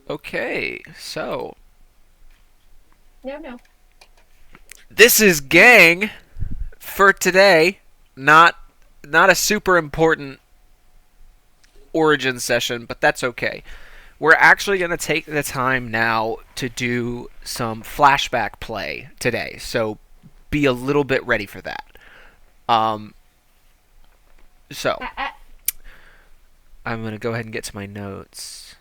Okay, so No, no. this is gang for today. Not not a super important origin session, but that's okay. We're actually going to take the time now to do some flashback play today. So be a little bit ready for that. Um so I, I, I'm going to go ahead and get to my notes.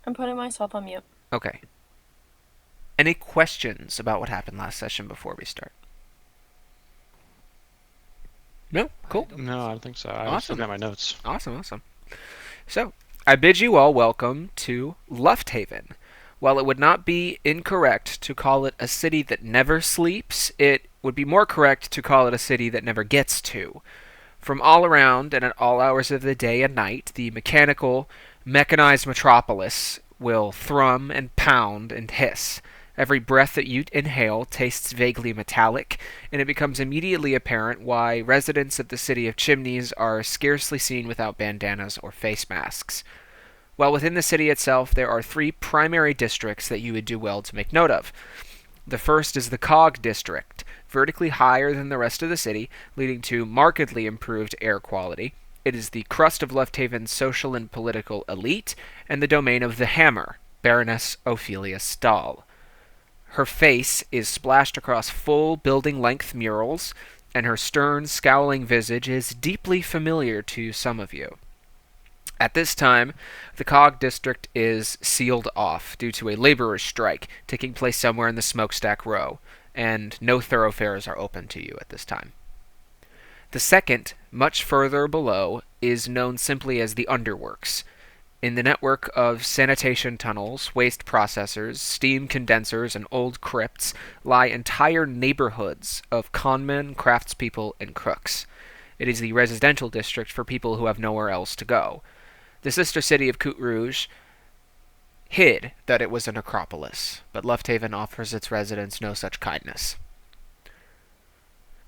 I'm putting myself on mute. Okay. Any questions about what happened last session before we start? No? Cool. No, I don't think so. I still Awesome. got my notes. Awesome. So, I bid you all welcome to Lufthaven. While it would not be incorrect to call it a city that never sleeps, it would be more correct to call it a city that never gets to. From all around and at all hours of the day and night, the mechanical, mechanized metropolis will thrum and pound and hiss. Every breath that you inhale tastes vaguely metallic, and it becomes immediately apparent why residents of the city of chimneys are scarcely seen without bandanas or face masks. While within the city itself, there are three primary districts that you would do well to make note of. The first is the Cog District, vertically higher than the rest of the city, leading to markedly improved air quality. It is the crust of Lufthaven's social and political elite, and the domain of the Hammer, Baroness Ophelia Stahl. Her face is splashed across full building length murals, and her stern, scowling visage is deeply familiar to some of you. At this time, the Cog district is sealed off due to a laborers' strike taking place somewhere in the smokestack row, and no thoroughfares are open to you at this time. The second, much further below, is known simply as the Underworks. In the network of sanitation tunnels, waste processors, steam condensers, and old crypts lie entire neighborhoods of conmen, craftspeople, and crooks. It is the residential district for people who have nowhere else to go. The sister city of Coute Rouge hid that it was a necropolis, but Lufthaven offers its residents no such kindness.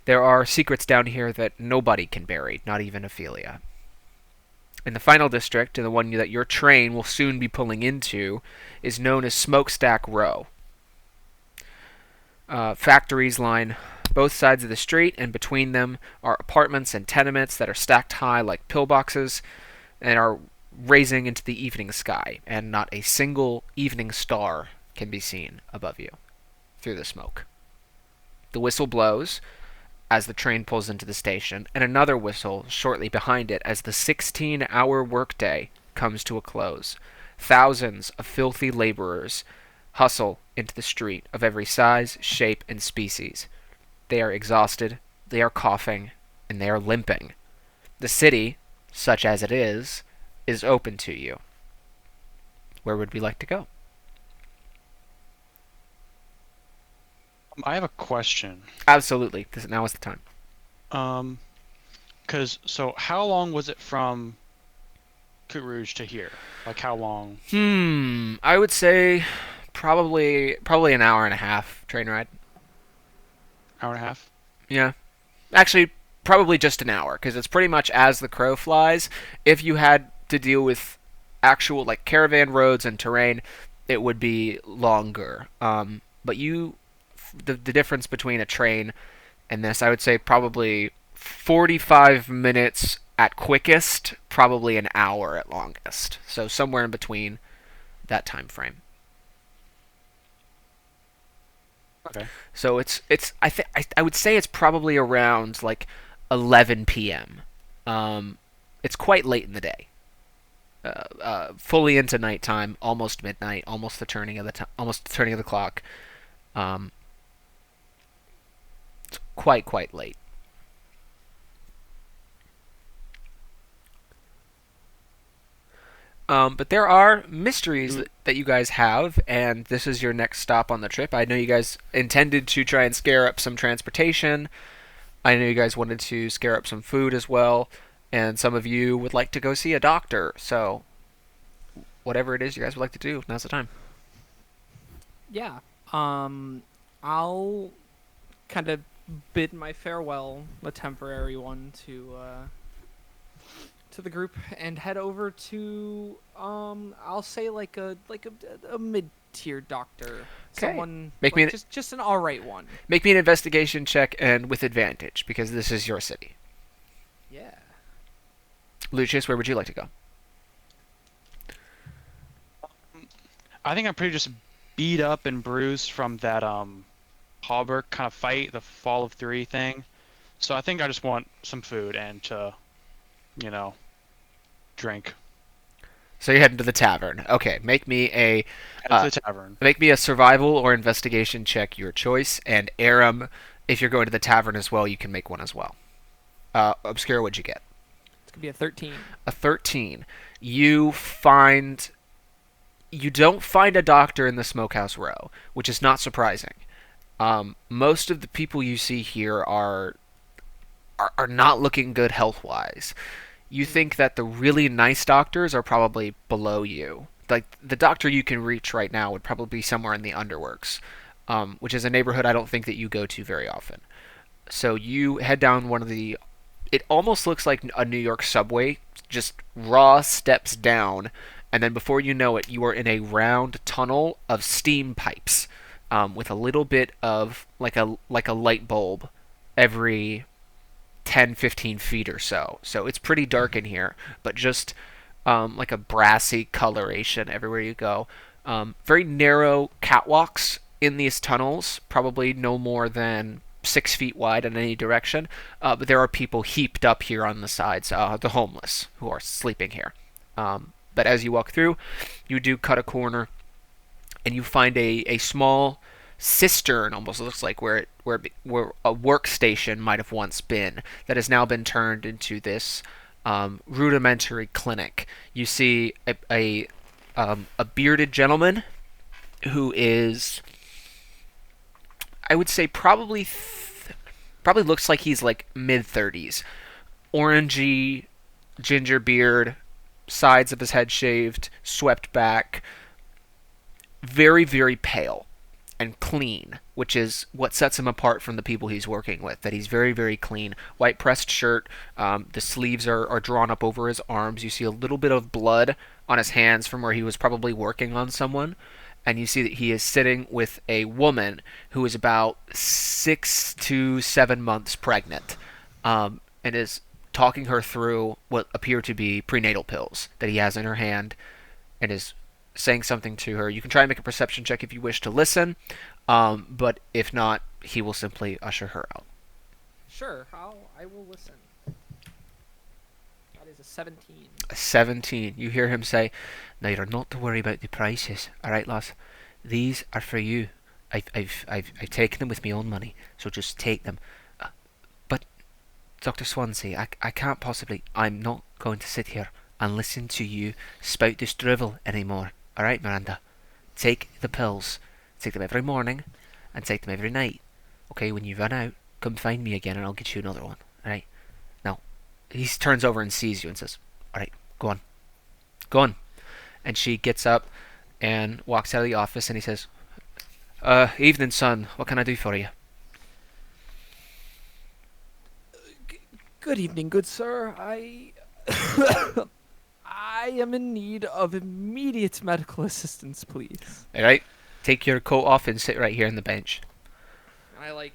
There are secrets down here that nobody can bury, not even Ophelia. In the final district, and the one that your train will soon be pulling into, is known as Smokestack Row. Factories line both sides of the street, and between them are apartments and tenements that are stacked high like pillboxes and are raising into the evening sky, and not a single evening star can be seen above you through the smoke. The whistle blows as the train pulls into the station, and another whistle shortly behind it as the 16-hour workday comes to a close. Thousands of filthy laborers hustle into the street of every size, shape, and species. They are exhausted, they are coughing, and they are limping. The city, such as it is open to you. Where would we like to go? I have a question. Absolutely. Now is the time. Um, so how long was it from Coute Rouge to here? Like how long? I would say probably an hour and a half train ride. Hour and a half? Yeah. Actually, probably just an hour because it's pretty much as the crow flies. If you had to deal with actual like caravan roads and terrain, it would be longer. But the difference between a train and this, I would say probably 45 minutes at quickest, probably an hour at longest. So somewhere in between that time frame. Okay. So I would say it's probably around like 11 p.m. It's quite late in the day. Fully into nighttime, almost midnight, almost the turning of the clock. Um, it's quite late. But there are mysteries Mm, that you guys have, and this is your next stop on the trip. I know you guys intended to try and scare up some transportation. I know you guys wanted to scare up some food as well, and some of you would like to go see a doctor. So, whatever it is you guys would like to do, now's the time. Yeah. Um, I'll kind of bid my farewell, the temporary one, to to the group and head over to I'll say like a mid tier doctor, Okay. someone Make like me just an all right one. Make me an investigation check, and with advantage because this is your city. Yeah. Lucius, where would you like to go? I think I'm pretty just beat up and bruised from that Hallberg kind of fight, the Fall of Three thing. So I think I just want some food and to, you know, drink. So you're heading to the tavern. Okay, Head to the tavern. make me a survival or investigation check, your choice. And Aram, if you're going to the tavern as well, you can make one as well. Obscura, what'd you get? It's gonna be a 13. A 13. You don't find a doctor in the smokehouse row, which is not surprising. Most of the people you see here are not looking good health wise. You think that the really nice doctors are probably below you. Like the doctor you can reach right now would probably be somewhere in the underworks, which is a neighborhood I don't think that you go to very often. So you head down one of the. It almost looks like a New York subway, just raw steps down, and then before you know it, you are in a round tunnel of steam pipes, with a little bit of like a light bulb every 10, 15 feet or so. So it's pretty dark in here, but just like a brassy coloration everywhere you go. Very narrow catwalks in these tunnels, probably no more than 6 feet wide in any direction. But there are people heaped up here on the sides, the homeless who are sleeping here. But as you walk through, you do cut a corner, and you find a small cistern, almost looks like where a workstation might have once been, that has now been turned into this rudimentary clinic. You see a bearded gentleman who is, I would say, probably looks like he's like mid-30s, orangey ginger beard, sides of his head shaved, swept back, very, very pale and clean, which is what sets him apart from the people he's working with. That he's very, very clean. White pressed shirt. The sleeves are drawn up over his arms. You see a little bit of blood on his hands from where he was probably working on someone. And you see that he is sitting with a woman who is about 6 to 7 months pregnant, and is talking her through what appear to be prenatal pills that he has in her hand, and is saying something to her. You can try and make a perception check if you wish to listen, but if not, he will simply usher her out. Sure, I will listen. That is a 17. A 17. You hear him say, "Now you're not to worry about the prices. All right, lass. These are for you. I've taken them with my own money, so just take them. But Dr. Swansea, I can't possibly. I'm not going to sit here and listen to you spout this drivel anymore. All right, Miranda. Take the pills. Take them every morning, and take them every night. Okay, when you run out, come find me again, and I'll get you another one. All right. Now, he turns over and sees you and says, "All right, go on, go on." And she gets up and walks out of the office, and he says, "Evening, son. What can I do for you?" Good evening, good sir. I am in need of immediate medical assistance, please. All right. Take your coat off and sit right here on the bench. And I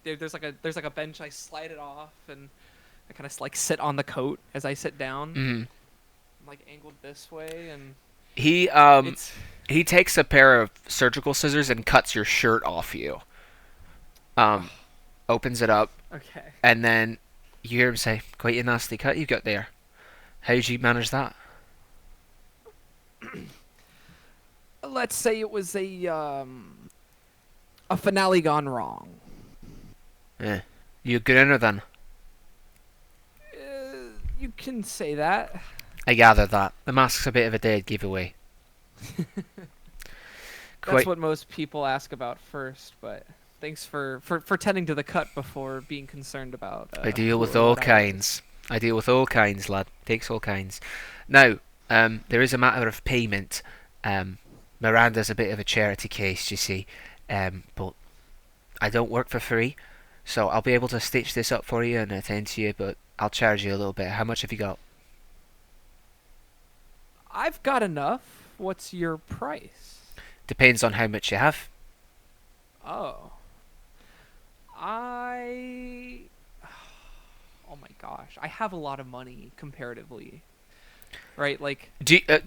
there's like a bench. I slide it off and I kind of like sit on the coat as I sit down. Mm-hmm. I'm like angled this way, and He takes a pair of surgical scissors and cuts your shirt off you. Opens it up, okay. and then you hear him say, "Quite a nasty cut you've got there. How'd you manage that?" Let's say it was a finale gone wrong. You a good owner then? You can say that. I gather that. The mask's a bit of a dead giveaway. That's what most people ask about first, but thanks for tending to the cut before being concerned about... I deal with all kinds. I deal with all kinds, lad. Takes all kinds. Now, there is a matter of payment. Miranda's a bit of a charity case, you see. But I don't work for free, so I'll be able to stitch this up for you and attend to you, but I'll charge you a little bit. How much have you got? I've got enough. What's your price? Depends on how much you have. Oh. I. Oh my gosh. I have a lot of money comparatively. Right? Like.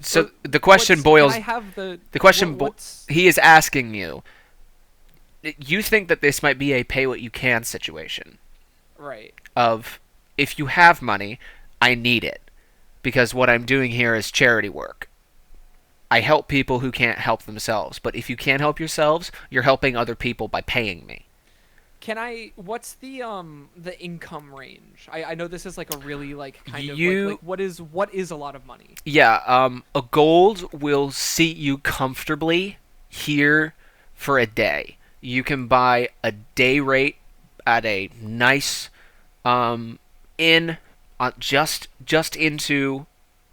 So what- the question what's- boils. Can I have the. The question what's. he is asking you. You think that this might be a pay what you can situation Right. of if you have money, I need it because what I'm doing here is charity work. I help people who can't help themselves, but if you can't help yourselves, you're helping other people by paying me. Can I? What's the income range? I know this is like a really like kind of You- like what is a lot of money? Yeah, a gold will seat you comfortably here for a day. You can buy a day rate at a nice inn just into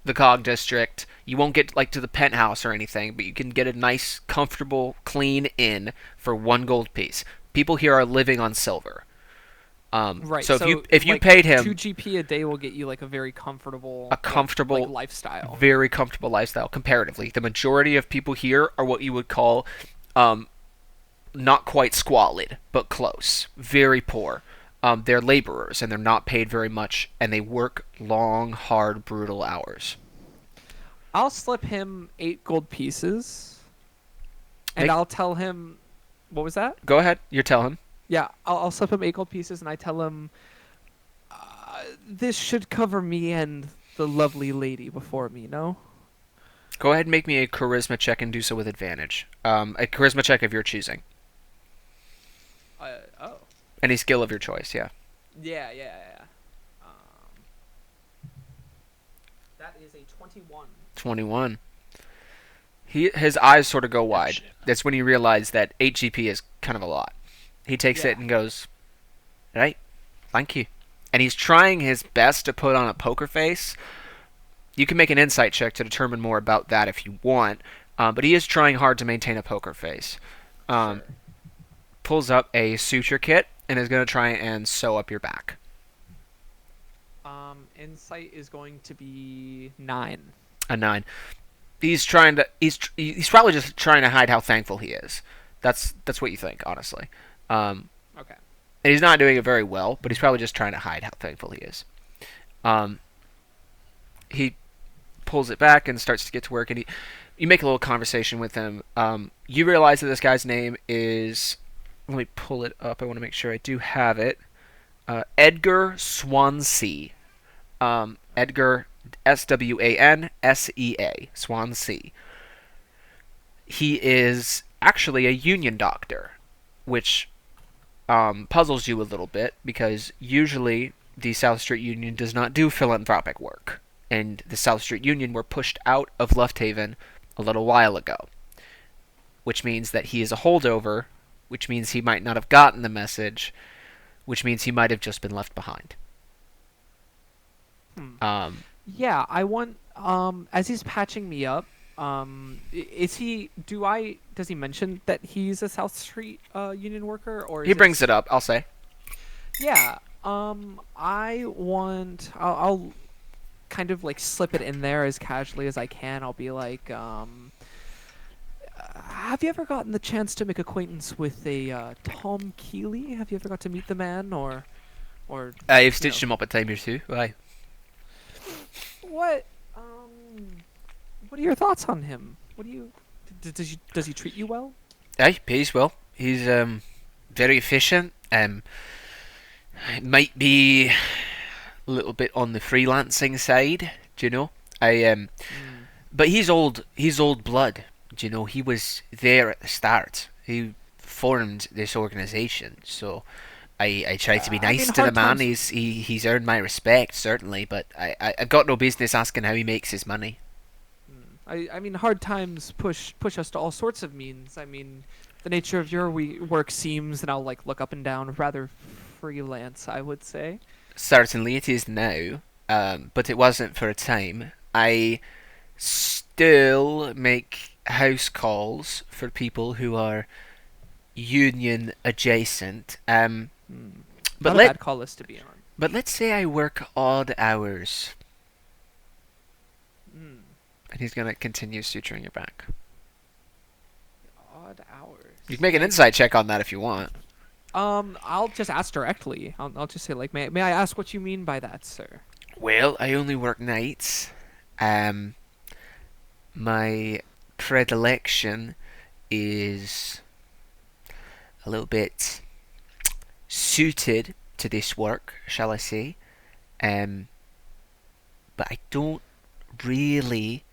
the cog district. You won't get like to the penthouse or anything, but you can get a nice, comfortable, clean inn for 1 gold piece. People here are living on silver. Right. So if you like, paid him 2 GP a day will get you like a very comfortable like lifestyle. very comfortable lifestyle comparatively. The majority of people here are what you would call not quite squalid, but close. Very poor. They're laborers and they're not paid very much, and they work long, hard, brutal hours. I'll slip him 8 gold pieces, and Make- I'll tell him. What was that? Go ahead. You tell him. Yeah, I'll slip him 8 gold pieces, and I tell him, this should cover me and the lovely lady before me. No. Go ahead and make me a charisma check and do so with advantage. A charisma check of your choosing. Oh. Any skill of your choice, yeah. Yeah. That is a 21. 21. His eyes sort of go wide. shit. That's when he realized that 8 GP is kind of a lot. He takes it Yeah. and goes, right, thank you. And he's trying his best to put on a poker face. You can make an insight check to determine more about that if you want, but he is trying hard to maintain a poker face. Sure. Pulls up a suture kit and is going to try and sew up your back. Insight is going to be 9. A 9. He's trying to. He's probably just trying to hide how thankful he is. That's what you think, honestly. Okay. And he's not doing it very well, but he's probably just trying to hide how thankful he is. He pulls it back and starts to get to work, and you make a little conversation with him. You realize that this guy's name is. Let me pull it up. I want to make sure I do have it. Edgar Swansea. Edgar Swansea. Swansea. He is actually a union doctor, which puzzles you a little bit because usually the South Street Union does not do philanthropic work, and the South Street Union were pushed out of Lufthaven a little while ago, which means that he is a holdover, which means he might not have gotten the message, which means he might have just been left behind. Yeah, I want. As he's patching me up, is he? Does he mention that he's a South Street union worker, or He brings it up, I'll say. Yeah. I want. I'll kind of like slip it in there as casually as I can. I'll be like, have you ever gotten the chance to make acquaintance with a Tom Keeley? Have you ever got to meet the man, or? I've stitched him up a time or two. Why? What? What are your thoughts on him? What do you? Does he treat you well? Aye, pays well. He's very efficient. Might be a little bit on the freelancing side, do you know? But he's old. He's old blood. Do you know? He was there at the start. He formed this organization, so I try to be nice to the hard man. times- He's earned my respect certainly, but I've got no business asking how he makes his money. I mean, hard times push us to all sorts of means. I mean, the nature of your work seems, and I'll like look up and down, rather freelance, I would say. Certainly it is now, but it wasn't for a time. I still make house calls for people who are union adjacent. But Not a let bad call list to be on. But let's say I work odd hours. Hmm. And he's gonna continue suturing your back. Odd hours. You can make an insight check on that if you want. I'll just ask directly. I'll just say like, may I ask what you mean by that, sir? Well, I only work nights. Um, my predilection is a little bit suited to this work, shall I say. Um, but I don't really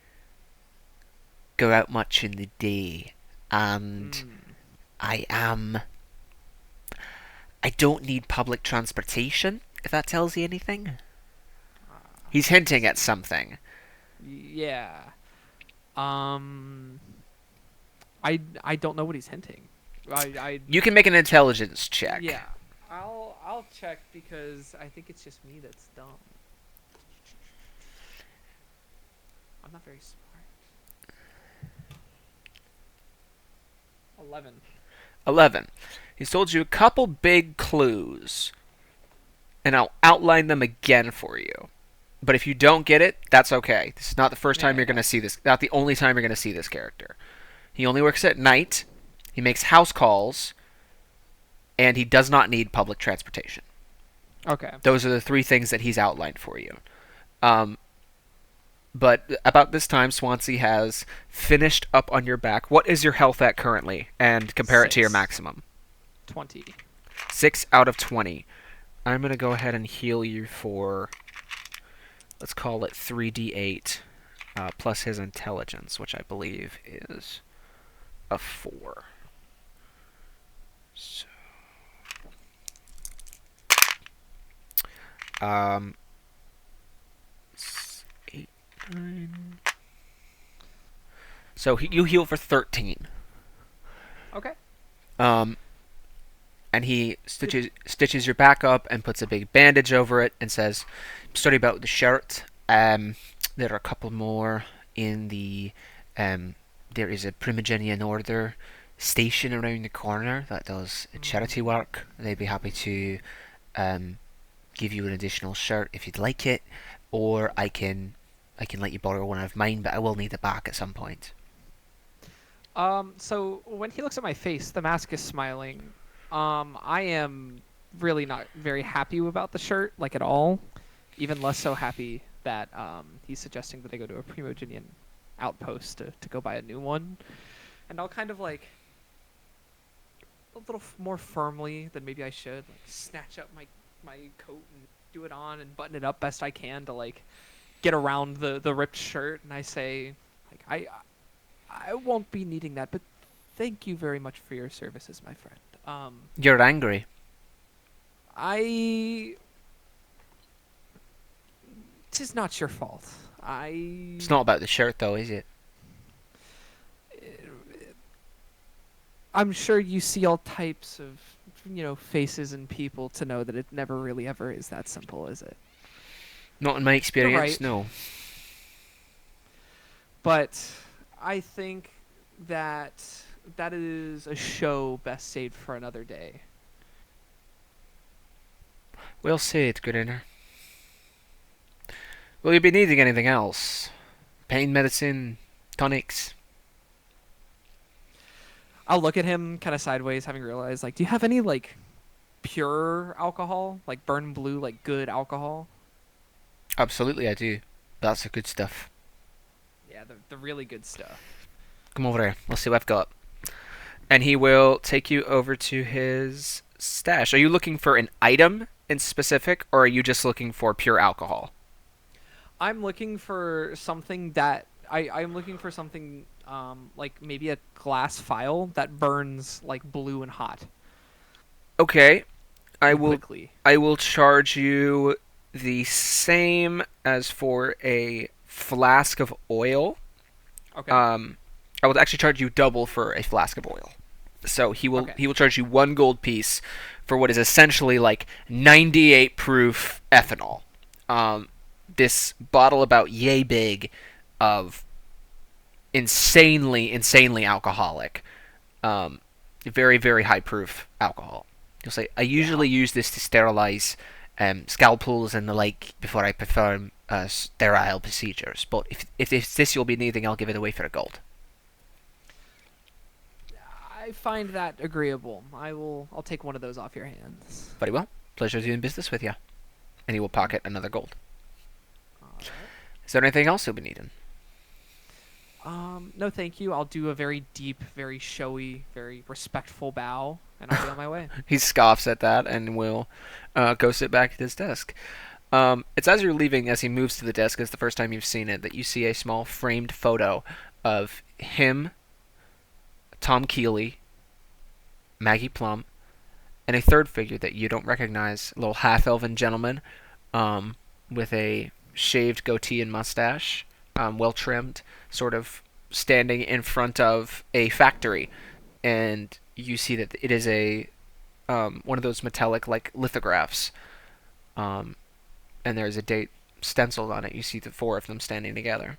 go out much in the day, and Hmm. I am. I don't need public transportation, if that tells you anything. He's hinting at something. Yeah. Um. I don't know what he's hinting. I You can make an intelligence check. Yeah. I'll check because I think it's just me that's dumb. I'm not very smart. 11. 11. He's told you a couple big clues, and I'll outline them again for you. But if you don't get it, that's okay. This is not the first time Yeah, you're going yeah. to see this. Not the only time you're going to see this character. He only works at night. He makes house calls, and he does not need public transportation. Okay. Those are the three things that he's outlined for you. Um, but about this time, Swansea has finished up on your back. What is your health at currently? And compare it to your 6. maximum. 20. 6 out of 20. I'm going to go ahead and heal you for, let's call it 3d8 plus his intelligence, which I believe is a 4. So, um, 8, 9. So you heal for 13. Okay. Um, and he stitches your back up and puts a big bandage over it and says, "Sorry about the shirt. There are a couple more in the. There is a Primigenian Order station around the corner that does charity work. They'd be happy to give you an additional shirt if you'd like it, or I can let you borrow one of mine, but I will need it back at some point." So when he looks at my face, the mask is smiling. I am really not very happy about the shirt, like at all. Even less so happy that he's suggesting that I go to a Primogenian outpost to go buy a new one. And I'll kind of like a little more firmly than maybe I should, like snatch up my coat and do it on and button it up best I can to like get around the ripped shirt. And I say, like I won't be needing that, but thank you very much for your services, my friend. You're angry. I. Tis not your fault. I. It's not about the shirt, though, is it? I'm sure you see all types of, faces and people to know that it never really ever is that simple, is it? Not in my You're experience, right. no. But I think that that is a show best saved for another day. Well said, good inner. Will you be needing anything else? Pain medicine, tonics? I'll look at him kind of sideways, having realized, like, do you have any, like, pure alcohol? Like, burn blue, like, good alcohol? Absolutely, I do. That's the good stuff. Yeah, the really good stuff. Come over here. Let's see what I've got. And he will take you over to his stash. Are you looking for an item in specific, or are you just looking for pure alcohol? I'm looking for something that I'm looking for something like maybe a glass vial that burns like blue and hot Okay, I and will. quickly. I will charge you the same as for a flask of oil. Okay. I will actually charge you double for a flask of oil. So he will Okay. he will charge you one gold piece for what is essentially like 98 proof ethanol. This bottle about yay big of insanely alcoholic, very high proof alcohol. You'll say I Yeah. usually use this to sterilize scalpels and the like before I perform sterile procedures. But if it's this you'll be needing, I'll give it away for a gold. I find that agreeable. I'll take one of those off your hands. Very well. Pleasure doing business with you. And he will pocket another gold. Alright. Is there anything else you'll be needing? No thank you. I'll do a very deep, very showy, very respectful bow, and I'll be on my way. He scoffs at that and will go sit back at his desk. It's as you're leaving, as he moves to the desk, it's the first time you've seen it, that you see a small framed photo of him, Tom Keeley, Maggie Plum, and a third figure that you don't recognize, a little half-elven gentleman with a shaved goatee and mustache, well-trimmed, sort of standing in front of a factory. And you see that it is a one of those metallic like lithographs, and there's a date stenciled on it. You see the four of them standing together.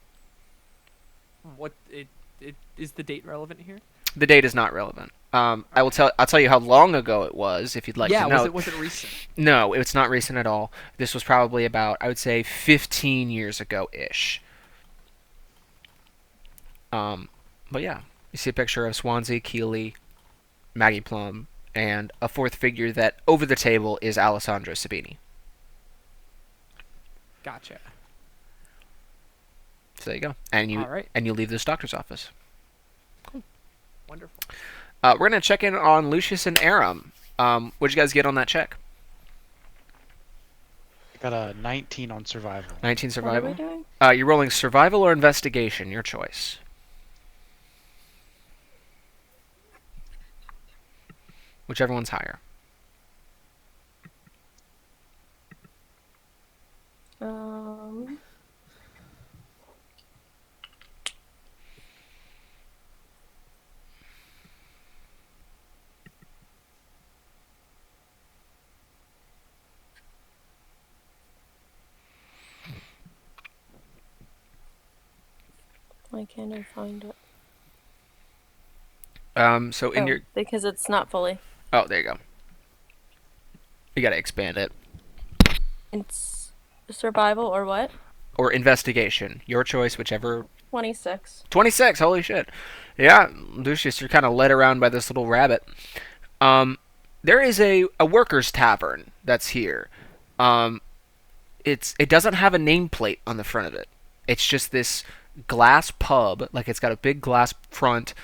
What is the date relevant here? The date is not relevant. I'll tell you how long ago it was if you'd like to know. Was it recent? No, it's not recent at all. This was probably about, I would say, 15 years ago ish. But yeah, you see a picture of Swansea, Keeley, Maggie Plum, and a fourth figure that over the table is Alessandro Sabini. Gotcha. So there you go. And you All right. and you leave this doctor's office. Wonderful. We're gonna check in on Lucius and Aram. What'd you guys get on that check? I got a 19 on survival. 19 What are we survival. doing? You're rolling survival or investigation. Your choice. Whichever one's higher. Um, Why can't I find it? So in your Because it's not fully. oh, there you go. You gotta expand it. It's survival or what? Or investigation. Your choice, whichever. 26. 26. Holy shit. Yeah, Lucius, you're kind of led around by this little rabbit. There is a workers' tavern that's here. It doesn't have a nameplate on the front of it. It's just this glass pub. Like, it's got a big glass front,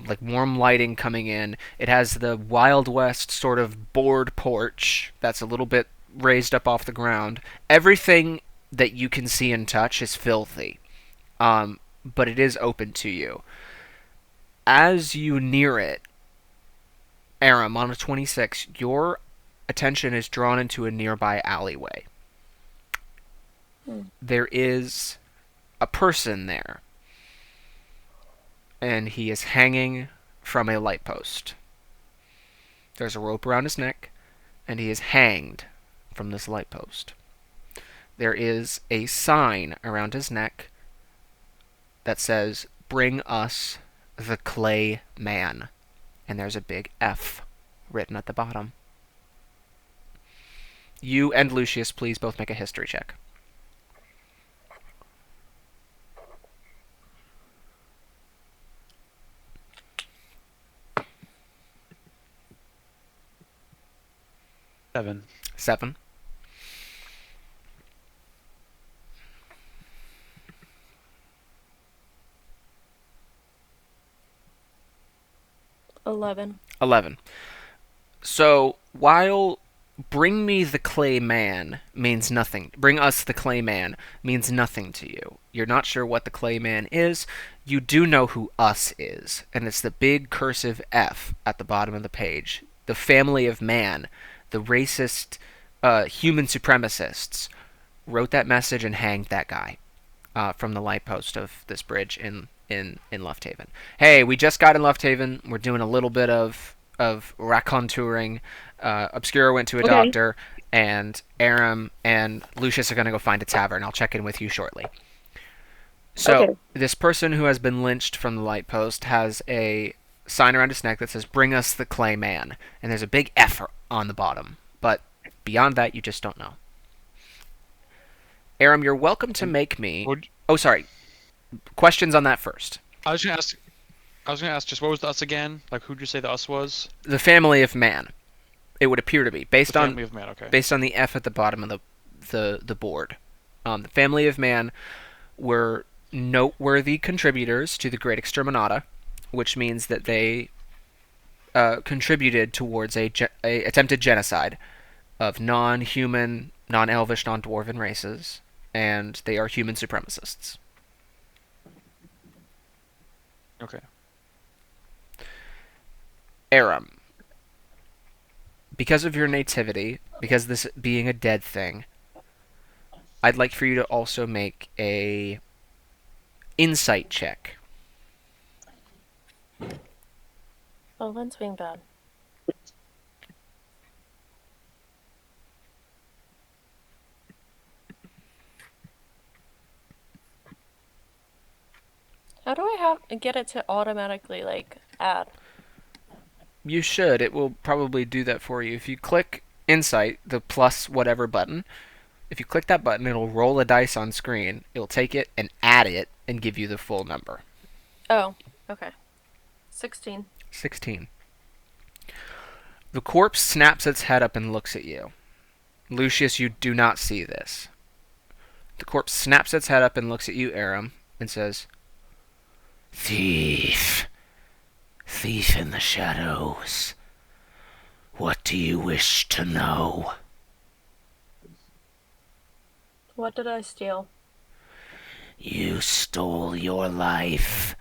like warm lighting coming in. It has the Wild West sort of board porch that's a little bit raised up off the ground. Everything that you can see and touch is filthy, but it is open to you. As you near it, Aram, on a 26, your attention is drawn into a nearby alleyway. There is a person there, and he is hanging from a light post. There's a rope around his neck, and he is hanged from this light post. There is a sign around his neck that says, "Bring us the Clay Man." And there's a big F written at the bottom. You and Lucius, please both make a history check. Seven. 7. 11. 11. So, while bring me the clay man means nothing, bring us the clay man means nothing to you. You're not sure what the clay man is. You do know who us is, and it's the big cursive F at the bottom of the page. The family of man, the racist human supremacists, wrote that message and hanged that guy from the light post of this bridge in Lufthaven. Hey, we just got in Lufthaven. We're doing a little bit of racontouring. Obscura went to a doctor, and Aram and Lucius are going to go find a tavern. I'll check in with you shortly. So, this person who has been lynched from the light post has a sign around his neck that says, "Bring us the clay man." And there's a big F on the bottom. But Beyond that, you just don't know. Aram, you're welcome to And make me. would Oh, sorry. Questions on that first. I was gonna ask? I was gonna ask just what was the us again? Like who'd you say the us was? The family of man. It would appear to be The based on family of man. Okay. the F at the bottom of the board. The family of man were noteworthy contributors to the Great Exterminata, which means that they contributed towards a attempted genocide of non-human, non-elvish, non-dwarven races, and they are human supremacists. Okay. Aram, because of your nativity, because this being a dead thing, I'd like for you to also make a insight check. Oh, Lynn's being bad. How do I get it to automatically like add? You should. It will probably do that for you. If you click insight, the plus whatever button, if you click that button, it'll roll a dice on screen. It'll take it and add it and give you the full number. Oh, okay. 16. 16. The corpse snaps its head up and looks at you. Lucius, you do not see this. The corpse snaps its head up and looks at you, Aram, and says, "Thief. Thief in the shadows. What do you wish to know?" What did I steal? You stole your life.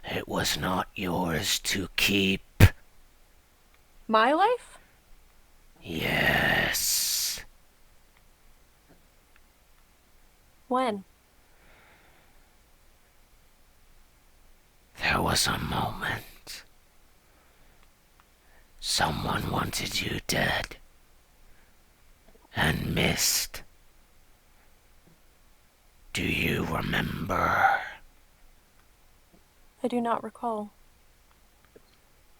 It was not yours to keep. My life? Yes. When? There was a moment. Someone wanted you dead. And missed. Do you remember? I do not recall.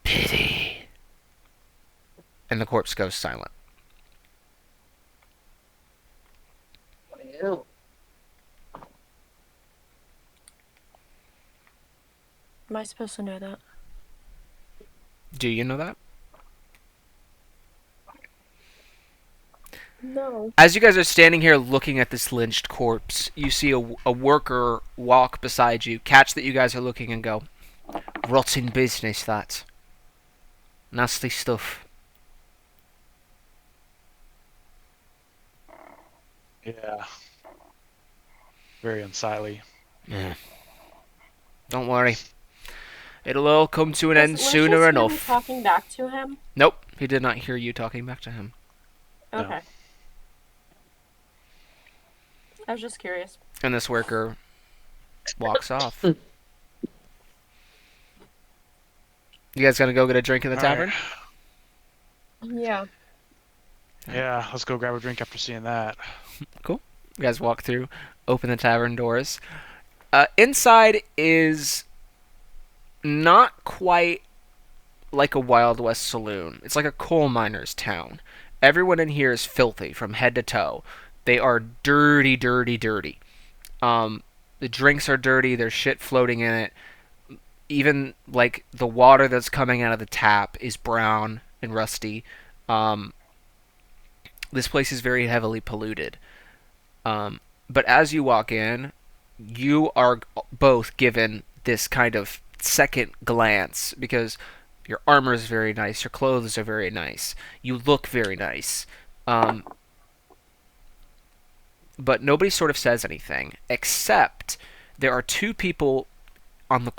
Pity. And the corpse goes silent. Am I supposed to know that? Do you know that? No. As you guys are standing here looking at this lynched corpse, you see a worker walk beside you, catch that you guys are looking, and go, "Rotten business, that. Nasty stuff." Yeah. Very unsightly. Yeah. Don't worry. It'll all come to an end Was sooner Lucius really enough. talking back to him? Nope, he did not hear you talking back to him. No. Okay. I was just curious. And this worker walks off. You guys gonna go get a drink in the All tavern? Yeah. Yeah, let's go grab a drink after seeing that. You guys walk through, open the tavern doors. Inside is not quite like a Wild West saloon. It's like a coal miner's town. Everyone in here is filthy from head to toe. They are dirty, dirty, dirty. The drinks are dirty. There's shit floating in it. Even like the water that's coming out of the tap is brown and rusty. This place is very heavily polluted. But as you walk in, you are both given this kind of second glance because your armor is very nice, your clothes are very nice, you look very nice. But nobody sort of says anything, except there are two people on the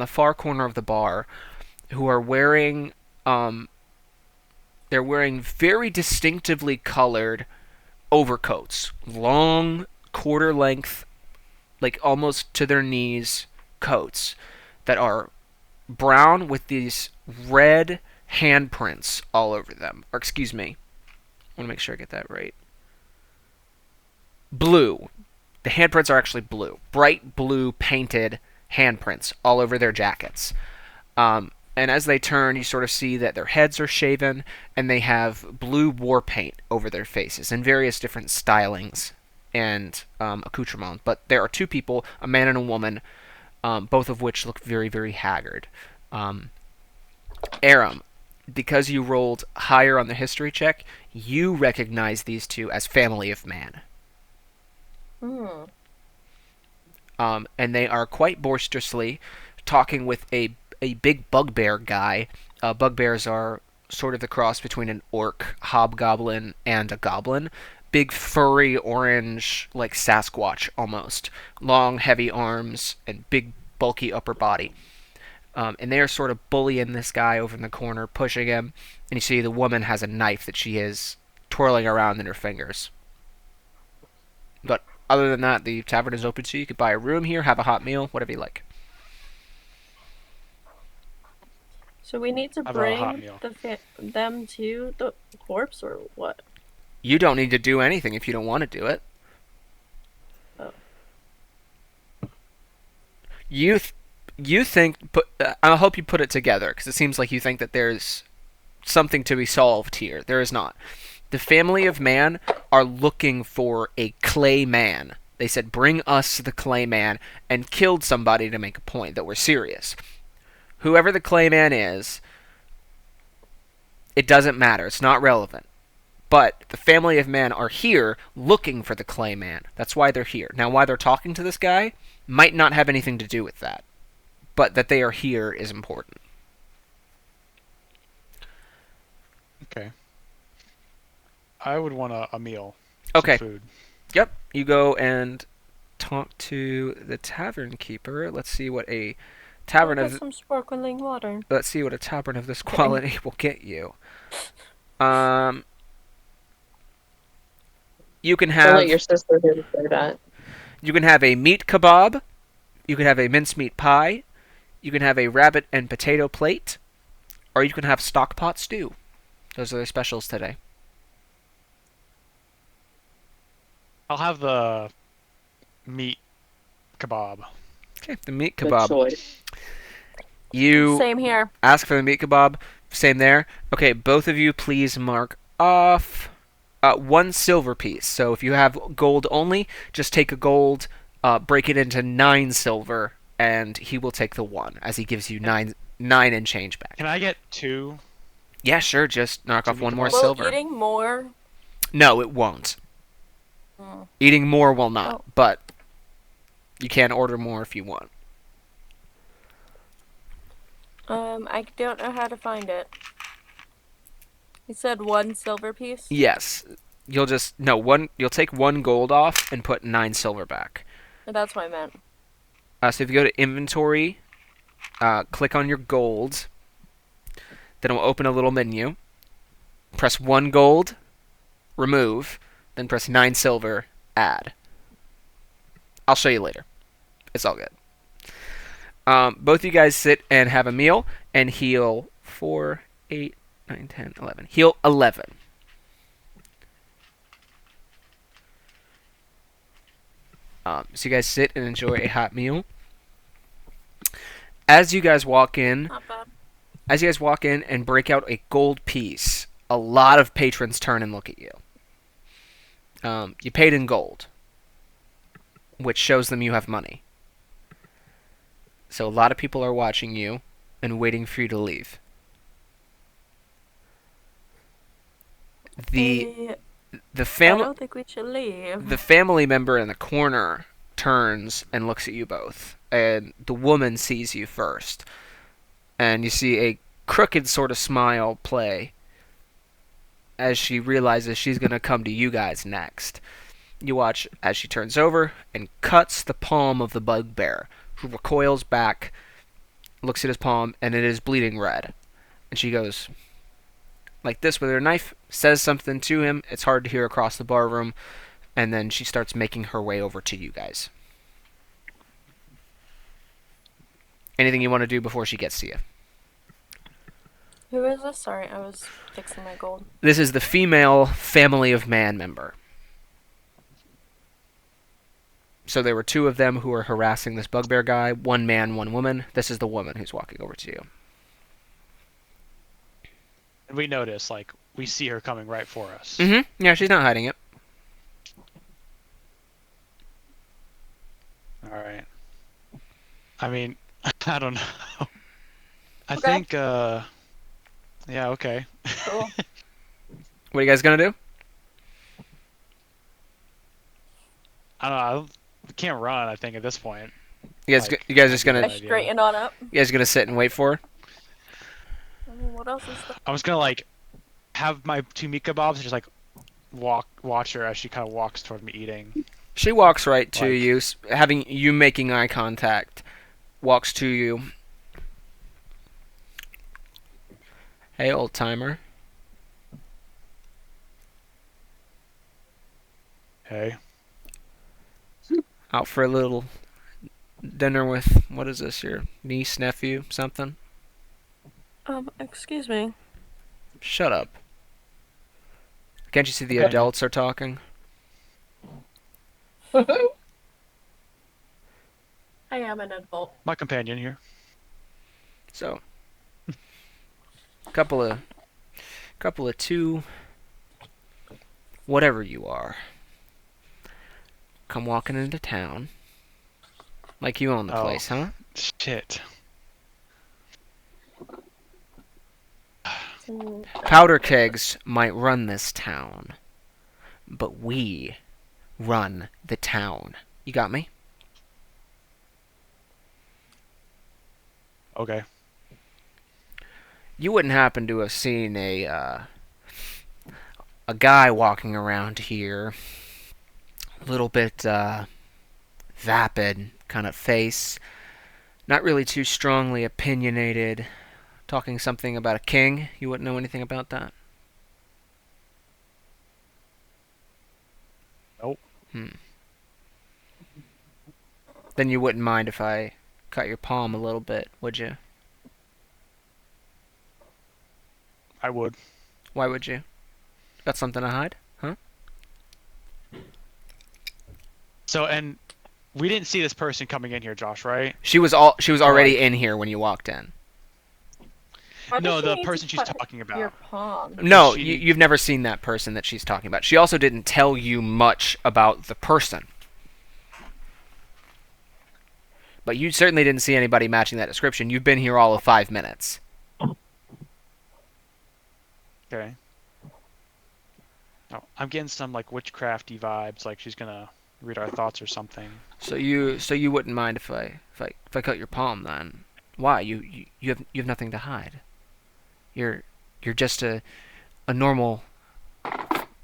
far corner of the bar, who are wearing, they're wearing very distinctively colored overcoats, long quarter length, like almost to their knees coats that are brown with these red handprints all over them. Or excuse me, I want to make sure I get that right. Blue. The handprints are actually blue. Bright blue painted handprints all over their jackets. And And as they turn, you sort of see that their heads are shaven, and they have blue war paint over their faces in various different stylings and accoutrements. But there are two people, a man and a woman, both of which look very, very haggard. Aram, because you rolled higher on the history check, you recognize these two as family of man. Hmm. And they are quite boisterously talking with a big bugbear guy. Bugbears are sort of the cross between an orc, hobgoblin, and a goblin. Big, furry, orange, like Sasquatch almost. Long, heavy arms, and big, bulky upper body. And they are sort of bullying this guy over in the corner, pushing him. And you see the woman has a knife that she is twirling around in her fingers. But other than that, the tavern is open to you. You could buy a room here, have a hot meal, whatever you like. So we need to How about a hot bring meal? them to the corpse or what? You don't need to do anything if you don't want to do it. Oh. You think, I hope you put it together, because it seems like you think that there's something to be solved here. There is not. The family of man are looking for a clay man. They said, bring us the clay man, and killed somebody to make a point that we're serious. Whoever the clay man is, it doesn't matter. It's not relevant. But the family of man are here looking for the clay man. That's why they're here. Now, why they're talking to this guy might not have anything to do with that. But that they are here is important. Okay. I would want a meal. Okay. Some food. Yep. You go and talk to the tavern keeper. Let's see what a tavern Get of some sparkling water. let's see what a tavern of this quality will get you. You can I'll have let your sister do that. you can have a meat kebab. You can have a mincemeat pie. You can have a rabbit and potato plate, or you can have stock pot stew. Those are their specials today. I'll have the meat kebab. Okay, the meat Good kebab. choice. You Same here. ask for the meat kebab. Same there. Okay, both of you please mark off one silver piece. So if you have gold only, just take a gold, break it into 9 silver, and he will take the 1 as he gives you 9 and change back. Can I get 2? Yeah, sure. Just knock To off meat 1 more kebab? Will silver. eating more? No, it won't. Hmm. Eating more will not, Oh. but you can order more if you want. I don't know how to find it. You said 1 silver piece? Yes. You'll you'll take 1 gold off and put 9 silver back. That's what I meant. So if you go to inventory, click on your gold, then it will open a little menu. Press 1 gold, remove, then press 9 silver, add. I'll show you later. It's all good. Both of you guys sit and have a meal and heal 4, 8, 9, 10, 11. Heal 11. So you guys sit and enjoy a hot meal. As you guys walk in, Not bad. As you guys walk in and break out a gold piece, a lot of patrons turn and look at you. You paid in gold, which shows them you have money. So a lot of people are watching you and waiting for you to leave. The I family don't think we should leave. the family member in the corner turns and looks at you both, and the woman sees you first. And you see a crooked sort of smile play as she realizes she's going to come to you guys next. You watch as she turns over and cuts the palm of the bugbear, who recoils back, looks at his palm, and it is bleeding red. And she goes like this with her knife, says something to him. It's hard to hear across the bar room, and then she starts making her way over to you guys. Anything you want to do before she gets to you? Who is this? Sorry, I was fixing my gold. This is the female family of man member. So there were 2 of them who were harassing this bugbear guy. 1 man, 1 woman. This is the woman who's walking over to you. And we notice, like, we see her coming right for us. Mm-hmm. Yeah, she's not hiding it. All right. I mean, I don't know. I Okay. think, yeah, okay. Cool. What are you guys gonna do? I don't know. We can't run, I think, at this point. Like, You guys might just be a gonna good I idea. straighten on up. you guys gonna sit and wait for her? I mean, what else is the... I was gonna, like, have my two meat kebabs and just, like, watch her as she kind of walks toward me eating. She walks right to Like- you, having you making eye contact. Walks to you. Hey, old timer. Hey. Out for a little dinner with, what is this, your niece, nephew, something? Excuse me. Shut up. Can't you see the Okay. adults are talking? I am an adult. My companion here. So, couple of two, whatever you are, come walking into town, like you own the Oh. place, huh? Shit. Powder kegs might run this town, but we run the town. You got me? Okay. You wouldn't happen to have seen a guy walking around here, a little bit vapid kind of face, not really too strongly opinionated, talking something about a king. You wouldn't know anything about that? Nope. Then you wouldn't mind if I cut your palm a little bit, would you? I would. Why would you? Got something to hide? Huh? So, and we didn't see this person coming in here, Josh, right? She was already in here when you walked in. Why No, does she the need to person she's cut talking about. Your palm. No, She- you've never seen that person that she's talking about. She also didn't tell you much about the person. But you certainly didn't see anybody matching that description. You've been here all of 5 minutes. Okay. Oh, I'm getting some like witchcrafty vibes, like she's gonna read our thoughts or something. So you wouldn't mind if I cut your palm then? Why? You have nothing to hide. You're just a normal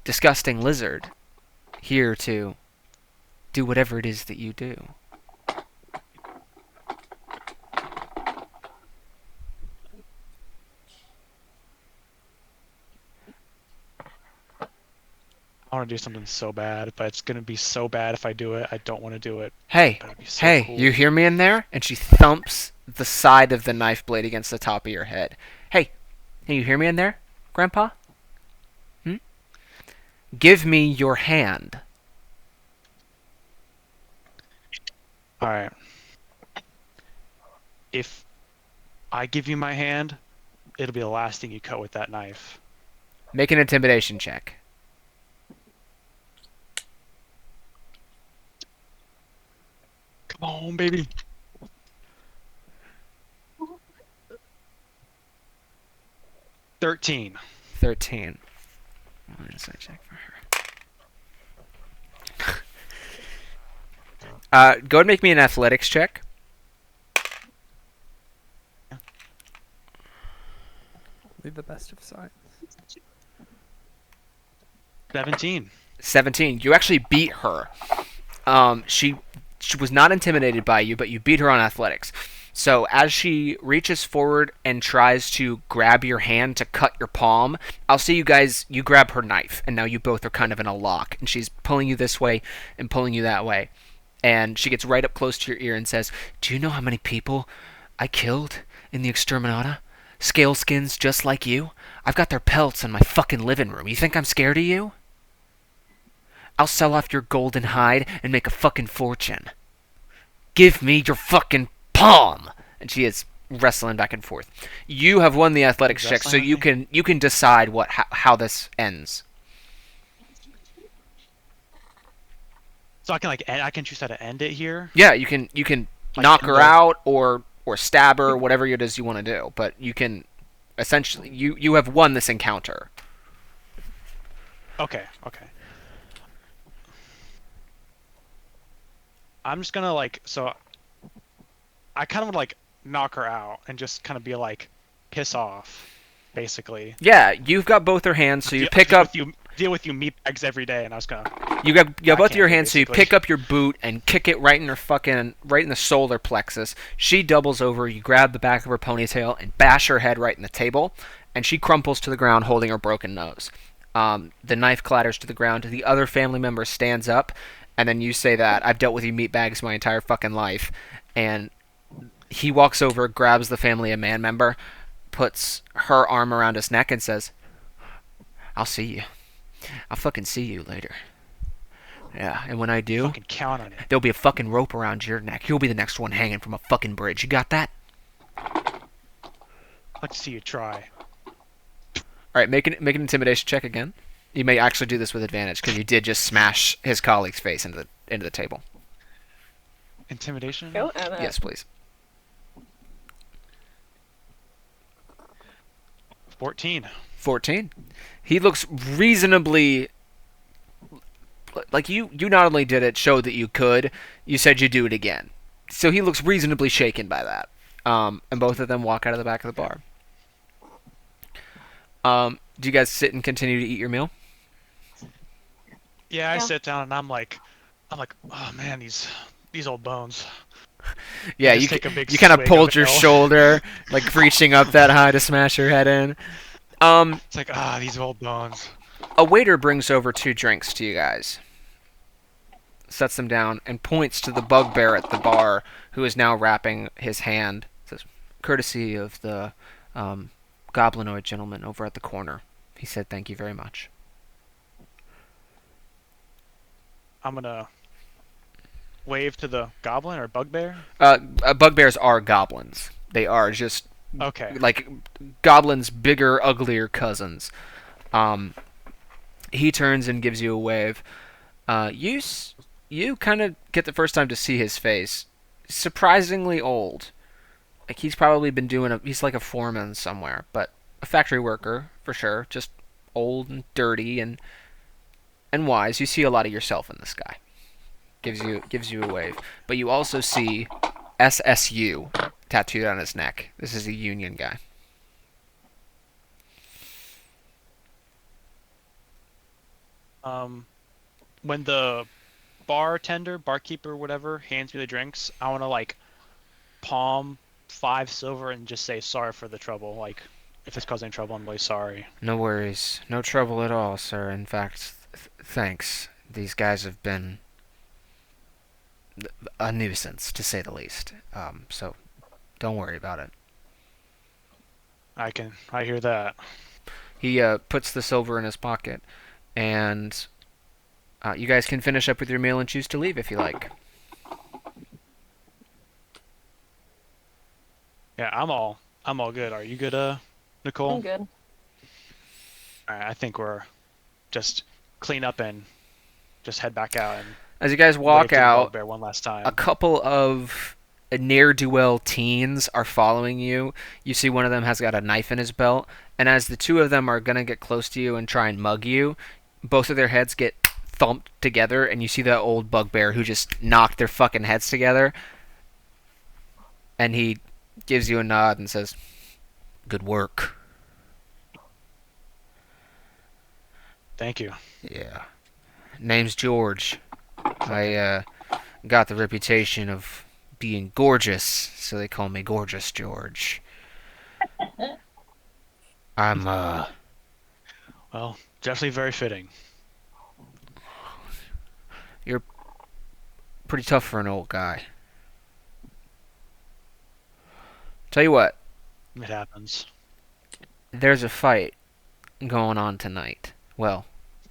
disgusting lizard here to do whatever it is that you do. I want to do something so bad, but it's gonna be so bad if I do it. I don't want to do it. Hey, But it'd be so hey, cool. you hear me in there? And she thumps the side of the knife blade against the top of your head. Hey, you hear me in there, Grandpa? Give me your hand. All right. If I give you my hand, it'll be the last thing you cut with that knife. Make an intimidation check. Come on, baby. $13. 13. What is that check for her? Go ahead and make me an athletics check. Leave the best of science. 17. 17. You actually beat her. She was not intimidated by you, but you beat her on athletics. So as she reaches forward and tries to grab your hand to cut your palm, I'll see you guys, you grab her knife, and now you both are kind of in a lock, and she's pulling you this way and pulling you that way. And she gets right up close to your ear and says, "Do you know how many people I killed in the Exterminata? Scale skins just like you? I've got their pelts in my fucking living room. You think I'm scared of you? I'll sell off your golden hide and make a fucking fortune. Give me your fucking palm!" And she is wrestling back and forth. You have won the athletics check, so Wrestling with me? you can decide how this ends. So I can I can choose how to end it here. Yeah, you can Like knock in her the out or stab her, whatever it is you want to do. But you can essentially you have won this encounter. Okay, okay. I'm just gonna so I kind of would knock her out and just kind of be like, piss off, basically. Yeah, you've got both her hands, so you pick up. Deal with you meatbags every day, and I was gonna You got both of your backhand her, hands, so you basically. pick up your boot and kick it right in her fucking right in the solar plexus. She doubles over. You grab the back of her ponytail and bash her head right in the table, and she crumples to the ground, holding her broken nose. The knife clatters to the ground. The other family member stands up, and then you say that I've dealt with you meatbags my entire fucking life, and he walks over, grabs the family a man member, puts her arm around his neck, and says, "I'll see you. I'll fucking see you later. Yeah, and when I do, fucking count on it. there'll be a fucking rope around your neck. You'll be the next one hanging from a fucking bridge. You got that?" I'd like to see you try. All right, make an intimidation check again. You may actually do this with advantage because you did just smash his colleague's face into the table. Intimidation? Go at it. Yes, please. 14. 14. He looks reasonably like you not only did it show that you could, you said you'd do it again. So he looks reasonably shaken by that. And both of them walk out of the back of the bar. Do you guys sit and continue to eat your meal? Yeah, I Yeah. sit down and I'm like, oh man, these old bones. Yeah, just you take a big you kind of swig pulled of your ale. shoulder, like reaching up that high to smash her head in. It's like, these old bones. A waiter brings over 2 drinks to you guys, sets them down, and points to the bugbear at the bar, who is now wrapping his hand. Says, "Courtesy of the goblinoid gentleman over at the corner." He said, "Thank you very much." I'm gonna wave to the goblin or bugbear. Bugbears are goblins. They are just Okay. like goblins' bigger, uglier cousins. He turns and gives you a wave. You kind of get the first time to see his face. Surprisingly old. Like he's probably been he's like a foreman somewhere, but a factory worker for sure. Just old and dirty and wise. You see a lot of yourself in this guy. Gives you a wave, but you also see SSU tattooed on his neck. This is a union guy. When the barkeeper, whatever, hands me the drinks, I want to palm 5 silver and just say sorry for the trouble. Like, if it's causing trouble, I'm really sorry. No worries. No trouble at all, sir. In fact, thanks. These guys have been a nuisance, to say the least. So don't worry about it. I hear that. He puts the silver in his pocket, and you guys can finish up with your meal and choose to leave if you like. Yeah, I'm all good. Are you good, Nicole? I'm good. All right, I think we're just clean up and just head back out and As you guys wave walk to the out, bugbear one last time. a couple of ne'er-do-well teens are following you. You see one of them has got a knife in his belt, and as the 2 of them are going to get close to you and try and mug you, both of their heads get thumped together, and you see that old bugbear who just knocked their fucking heads together, and he gives you a nod and says, "Good work." Thank you. Yeah. Name's George. I got the reputation of being gorgeous, so they call me Gorgeous George. I'm Well, definitely very fitting. pretty tough for an old guy. Tell you what, It happens. there's a fight going on tonight. Well,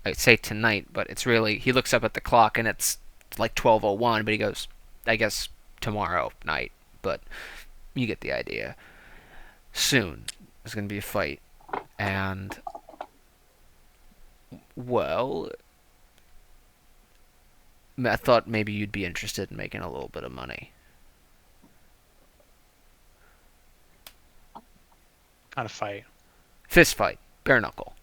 I say tonight, but it's really, he looks up at the clock and it's like 12:01, but he goes, I guess tomorrow night. But You get the idea. Soon, there's going to be a fight. And, well, I thought maybe you'd be interested in making a little bit of money. Kind of fight. Fist fight. Bare knuckle.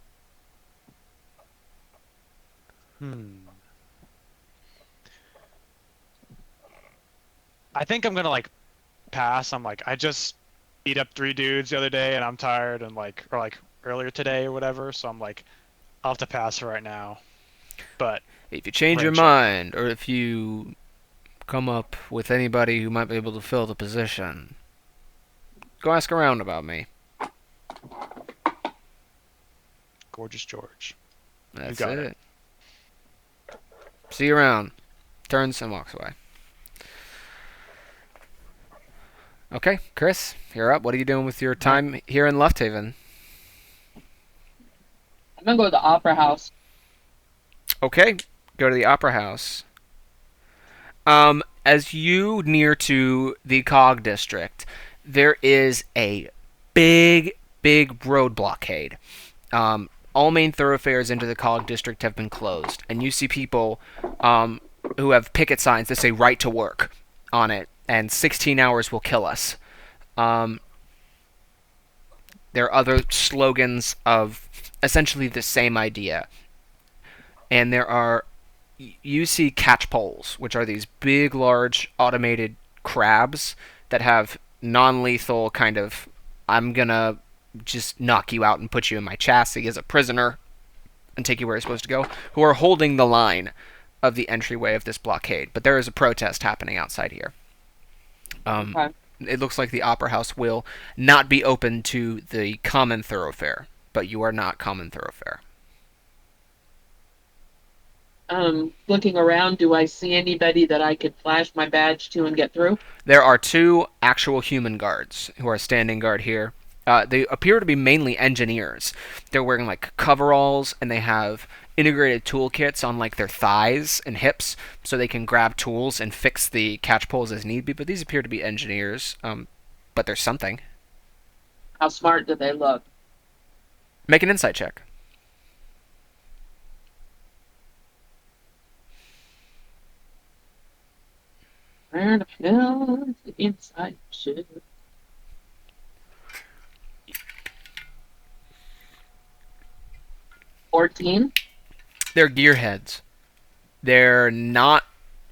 I think I'm gonna like pass. I'm like, I just beat up 3 dudes the other day, and I'm tired, and like, or like earlier today or whatever. So I'm like, I'll have to pass for right now. But If you change your friendship. mind, or if you come up with anybody who might be able to fill the position, go ask around about me. Gorgeous George. That's got it. See you around. Turns and walks away. Okay, Chris, you're up. What are you doing with your time here in Left Haven? I'm gonna go to the opera house. Okay, go to the Opera House. As you near to the Cog District, there is a big road blockade. All main thoroughfares into the Cog District have been closed, and you see people who have picket signs that say "Right to Work" on it, and 16 hours will kill us. There are other slogans of essentially the same idea, and you see catch poles, which are these big, large, automated crabs that have non-lethal kind of, I'm gonna just knock you out and put you in my chassis as a prisoner and take you where you're supposed to go, who are holding the line of the entryway of this blockade. But there is a protest happening outside here. Okay. It looks like the Opera House will not be open to the common thoroughfare, but you are not common thoroughfare. Looking around, do I see anybody that I could flash my badge to and get through? There are 2 actual human guards who are standing guard here. They appear to be mainly engineers. They're wearing like coveralls, and they have integrated toolkits on like their thighs and hips, so they can grab tools and fix the catch poles as need be. But these appear to be engineers. But there's something. How smart do they look? Make an insight check. Where the hell is the inside shit? 14. They're gearheads. They're not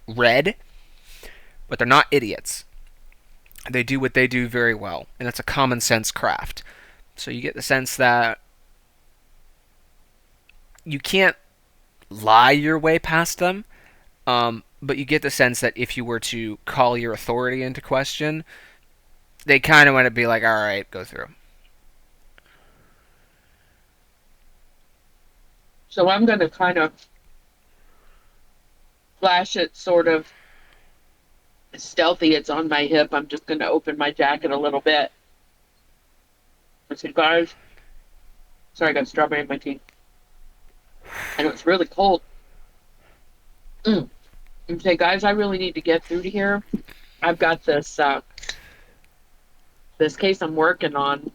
red, but they're not idiots. They do what they do very well, and it's a common sense craft. So you get the sense that you can't lie your way past them, but you get the sense that if you were to call your authority into question, they kind of want to be like, all right, go through. So I'm going to kind of flash it sort of stealthy. It's on my hip. I'm just going to open my jacket a little bit. I said, guys, sorry, I got strawberry in my teeth. And it was really cold. And say, guys, I really need to get through to here. I've got this case I'm working on,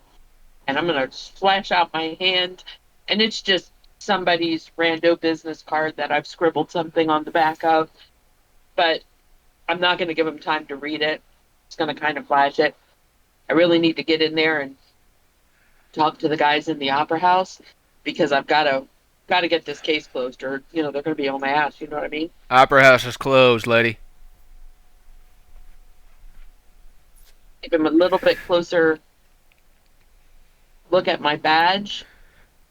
and I'm going to flash out my hand, and it's just somebody's rando business card that I've scribbled something on the back of, but I'm not going to give them time to read it. It's going to kind of flash it. I really need to get in there and talk to the guys in the opera house, because I've got to get this case closed, or they're going to be on my ass. You know what I mean? Opera House is closed, lady. Give him a little bit closer look at my badge.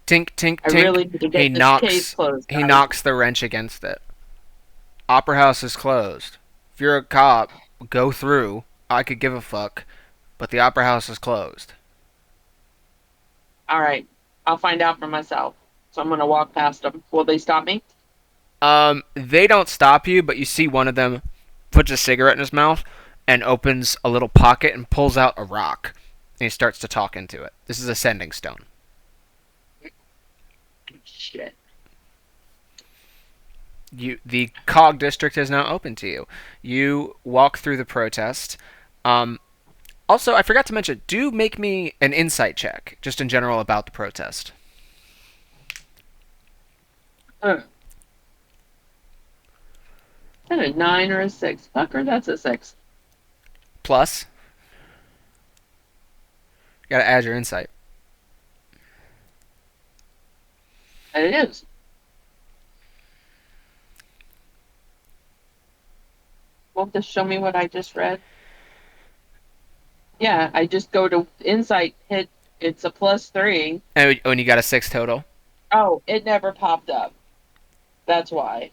Tink, tink, I tink. really need to get He this knocks. case closed. He guys. knocks the wrench against it. Opera House is closed. If you're a cop, go through. I could give a fuck, but the Opera House is closed. All right, I'll find out for myself. So I'm gonna walk past them. Will they stop me? They don't stop you, but you see one of them puts a cigarette in his mouth and opens a little pocket and pulls out a rock. And he starts to talk into it. This is a sending stone. Shit. The Cog District is now open to you. You walk through the protest. Also, I forgot to mention, do make me an insight check, just in general about the protest. Uh, is that a 9 or a 6? Fucker, that's a 6. Plus, you gotta add your insight. And it is. Won't this show me what I just read? Yeah, I just go to insight, hit, it's a +3. And you got a 6 total. Oh, it never popped up. That's why.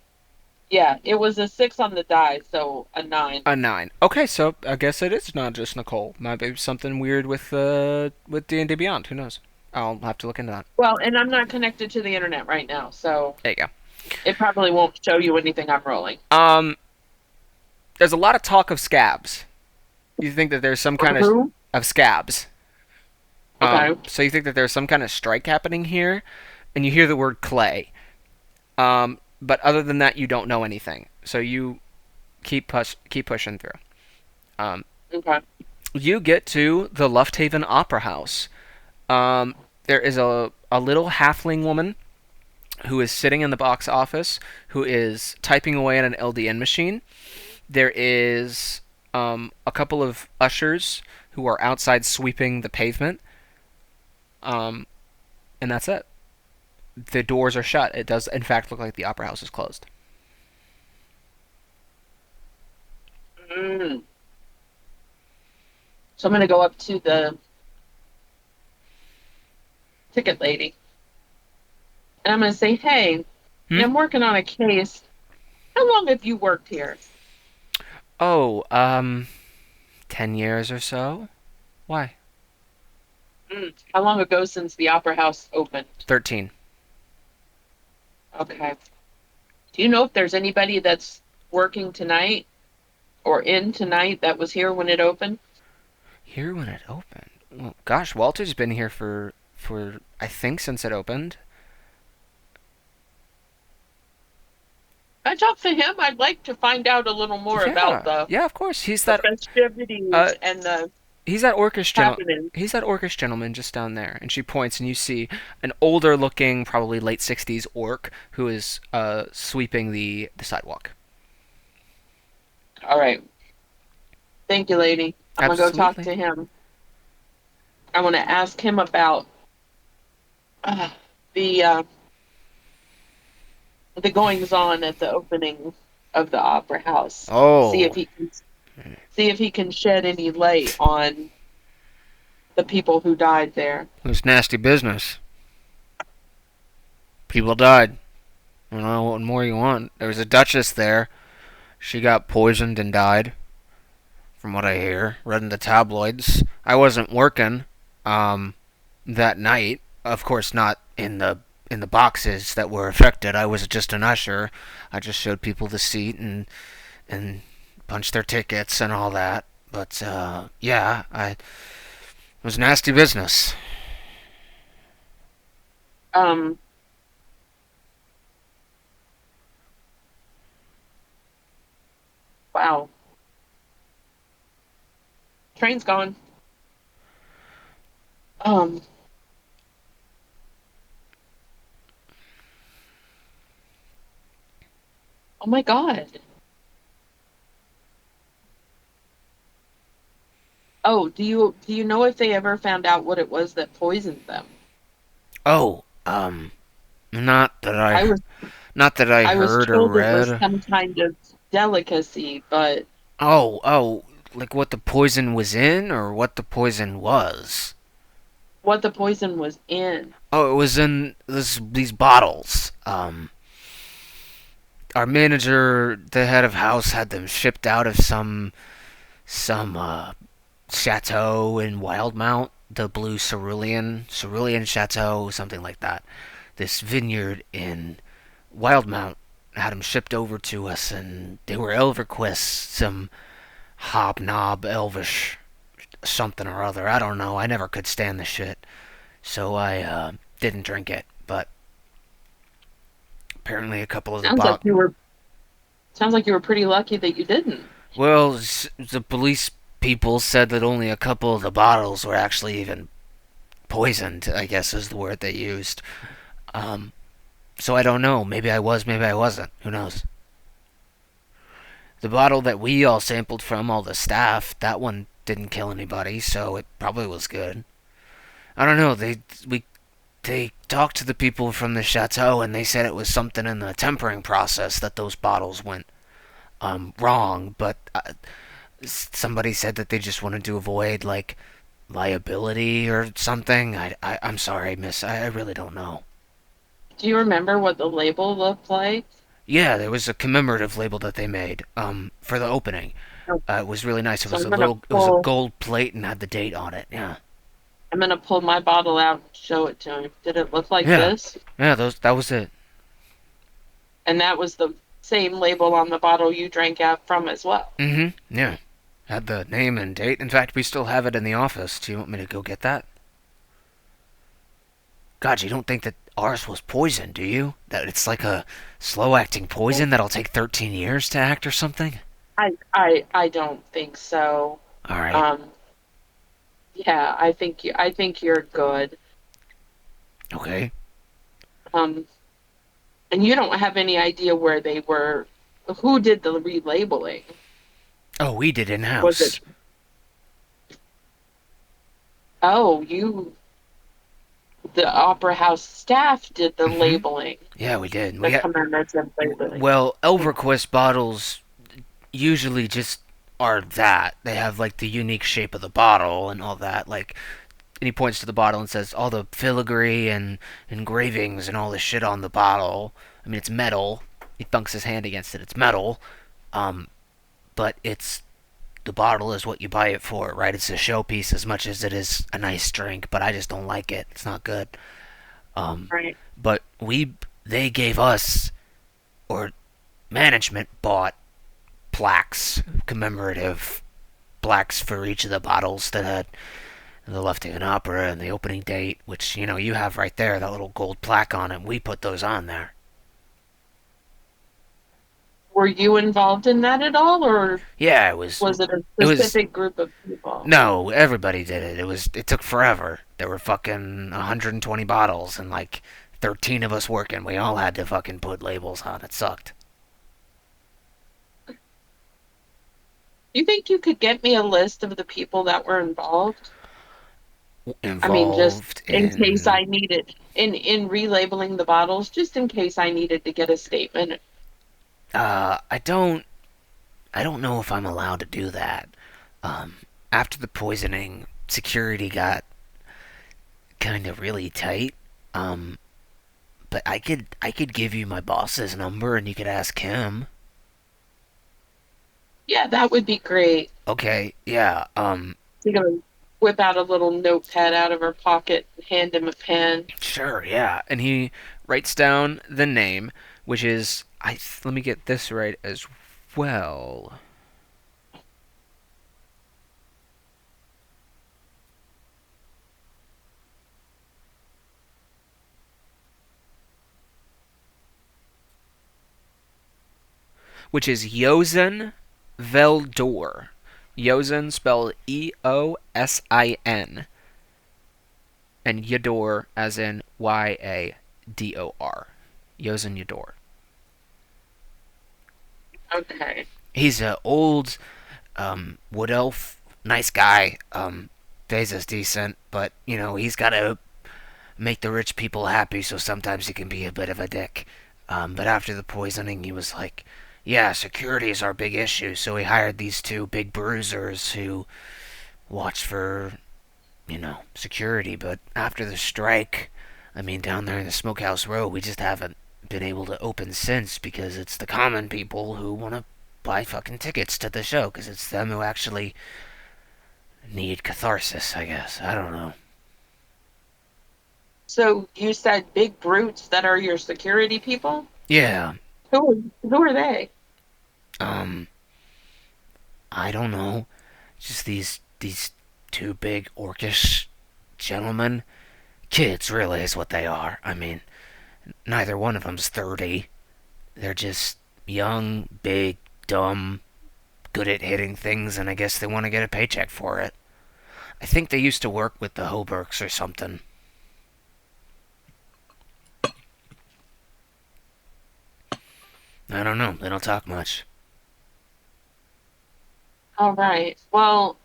Yeah, it was a 6 on the die, so a 9. A 9. Okay, so I guess it is not just Nicole. Might be something weird with D&D Beyond. Who knows? I'll have to look into that. Well, and I'm not connected to the internet right now, so There you it probably won't show you anything I'm rolling. go. There's a lot of talk of scabs. You think that there's some kind Who? of scabs. Okay. So you think that there's some kind of strike happening here, and you hear the word clay. But other than that, you don't know anything. So you keep pushing through. Okay. You get to the Lufthaven Opera House. There is a little halfling woman who is sitting in the box office, who is typing away on an LDN machine. There is a couple of ushers who are outside sweeping the pavement. And that's it. The doors are shut. It does, in fact, look like the opera house is closed. Mm. So I'm going to go up to the ticket lady. And I'm going to say, hey, I'm working on a case. How long have you worked here? Oh, 10 years or so. Why? How long ago since the opera house opened? 13. Okay. Do you know if there's anybody that's working tonight or in tonight that was here when it opened? Here when it opened. Well, gosh, Walter's been here for I think since it opened. I talked to him. I'd like to find out a little more about the Yeah, of course. He's the that festivities uh, and the he's that orcish gentleman. happening. He's that orcish gentleman just down there, and she points, and you see an older-looking, probably late 60s orc who is sweeping the sidewalk. All right. Thank you, lady. I'm going to go talk Absolutely. to him. I want to ask him about uh, the the goings on at the opening of the opera house. Oh, See if he can shed any light on the people who died there. it was nasty business. People died. I don't know what more you want. There was a duchess there. She got poisoned and died, from what I hear. Read in the tabloids. I wasn't working that night. Of course, not in the boxes that were affected. I was just an usher. I just showed people the seat and punched their tickets and all that. But yeah, it was nasty business. Um, wow. Train's gone. Um, oh my God. Oh, do you know if they ever found out what it was that poisoned them? Oh, not that I I was not that I I was heard or told it was read. some kind of delicacy, but Oh, like what the poison was in or what the poison was? what the poison was in. Oh, it was in these bottles. Our manager, the head of house, had them shipped out of some chateau in Wildmount, the Blue Cerulean Chateau, something like that. This vineyard in Wildmount had them shipped over to us, and they were Elverquist, some hobnob elvish something or other. I don't know. I never could stand the shit, so I didn't drink it. But apparently, a couple of the Sounds like bot. you were sounds like you were pretty lucky that you didn't. Well, the police people said that only a couple of the bottles were actually even poisoned, I guess is the word they used. Um, so I don't know. Maybe I was, maybe I wasn't. Who knows? The bottle that we all sampled from, all the staff, that one didn't kill anybody, so it probably was good. I don't know. They talked to the people from the chateau, and they said it was something in the tempering process that those bottles went wrong. But somebody said that they just wanted to avoid like liability or something. I'm sorry, miss. I really don't know. Do you remember what the label looked like? Yeah, there was a commemorative label that they made for the opening. Oh, It was really nice. so It was a gold plate and had the date on it. Yeah, I'm gonna pull my bottle out and show it to him. Did it look like yeah, this? yeah. That was it. And that was the same label on the bottle you drank out from as well. Mm-hmm. Yeah, had the name and date. In fact, we still have it in the office. Do you want me to go get that? God, you don't think that ours was poison, do you? That it's like a slow-acting poison that'll take 13 years to act or something? I don't think so. All right. Um, yeah, I think you're good. Okay. Um, and you don't have any idea where they were. Who did the relabeling? Oh, we did Was it? in-house. Oh, the Opera House staff did the Mm-hmm. labeling, Yeah, we did. the commemorative labeling. Well, ElverQuest bottles usually just are that. They have like the unique shape of the bottle and all that. Like, and he points to the bottle and says all the filigree and engravings and all this shit on the bottle. I mean, it's metal. He thunks his hand against it. It's metal. Um, but it's the bottle is what you buy it for, right? It's a showpiece as much as it is a nice drink. But I just don't like it. It's not good. Um, Right. but they gave us, or management bought plaques, commemorative plaques for each of the bottles that had the Left Haven Opera and the opening date, which you have right there, that little gold plaque on it. We put those on there. Were you involved in that at all, or Yeah, it was. was it a It was. specific group of people? No, everybody did it. It took forever. There were fucking 120 bottles and like 13 of us working. We all had to fucking put labels on. It sucked. You think you could get me a list of the people that were involved? I mean, just Involved in case in. I needed in relabeling the bottles, just in case I needed to get a statement. I don't. I don't know if I'm allowed to do that. Um, After the poisoning, security got kind of really tight. Um, but I could give you my boss's number and you could ask him. Yeah, that would be great. Okay, yeah. She's gonna whip out a little notepad out of her pocket and hand him a pen. Sure, yeah. And he writes down the name, which is let me get this right as well. Which is Yosin Veldor. Yosin spelled Eosin, and Yador as in Yador. Yosin Yador. Okay. He's an old wood elf, nice guy. Pays us decent, but he's got to make the rich people happy, so sometimes he can be a bit of a dick. But after the poisoning, he was like, yeah, security is our big issue, so he hired these two big bruisers who watched for, security. But after the strike, I mean, down there in the Smokehouse Row, we just haven't been able to open since because it's the common people who want to buy fucking tickets to the show because it's them who actually need catharsis, I guess. I don't know. So you said big brutes that are your security people? Yeah, Who are they? um, I don't know. Just these two big orcish gentlemen. Kids, really, is what they are. I mean, neither one of them's 30. They're just young, big, dumb, good at hitting things, and I guess they want to get a paycheck for it. I think they used to work with the Hoburks or something. I don't know. They don't talk much. All right. Well,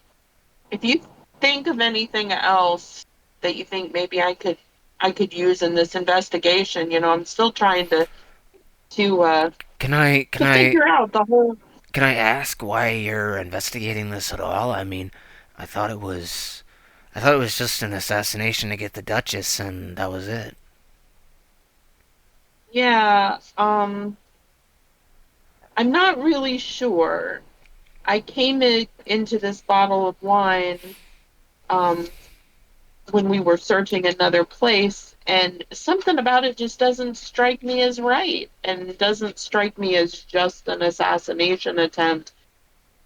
if you think of anything else that you think maybe I could use in this investigation, I'm still trying to uh Can I can to I figure out the whole. can I ask why you're investigating this at all? I mean, I thought it was I thought it was just an assassination to get the Duchess, and that was it. Yeah, I'm not really sure. I came into this bottle of wine um when we were searching another place, and something about it just doesn't strike me as right, and doesn't strike me as just an assassination attempt.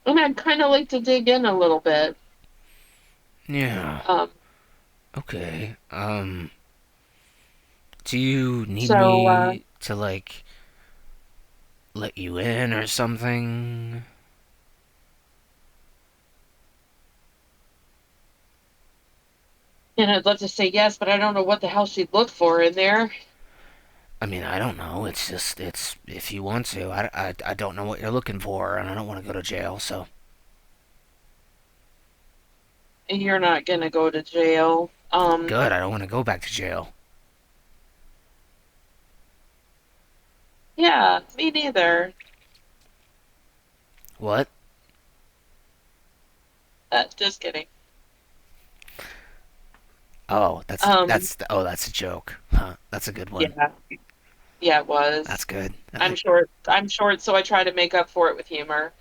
And I'd kind of like to dig in a little bit. Yeah. Um, Okay. Do you need so, me to like let you in or something? and I'd love to say yes, but I don't know what the hell she'd look for in there. I mean, I don't know. It's if you want to. I don't know what you're looking for, and I don't want to go to jail, so. And you're not gonna go to jail. Good, I don't want to go back to jail. Yeah, me neither. What? Just kidding. Oh, Um, that's a joke. Huh, that's a good one. yeah, yeah, it was. That's good. I'm short. I'm short, so I try to make up for it with humor.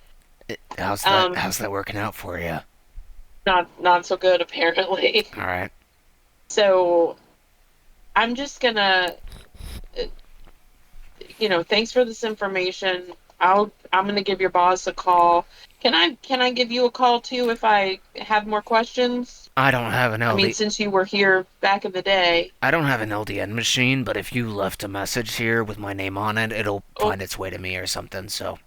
Um, How's that working out for you? not so good apparently. All right. So I'm just gonna, uh, thanks for this information. I'm gonna give your boss a call. Can I give you a call too if I have more questions? I don't have an I mean, LD. since you were here back in the day. I don't have an LDN machine, but if you left a message here with my name on it, it'll Oh, find its way to me or something. So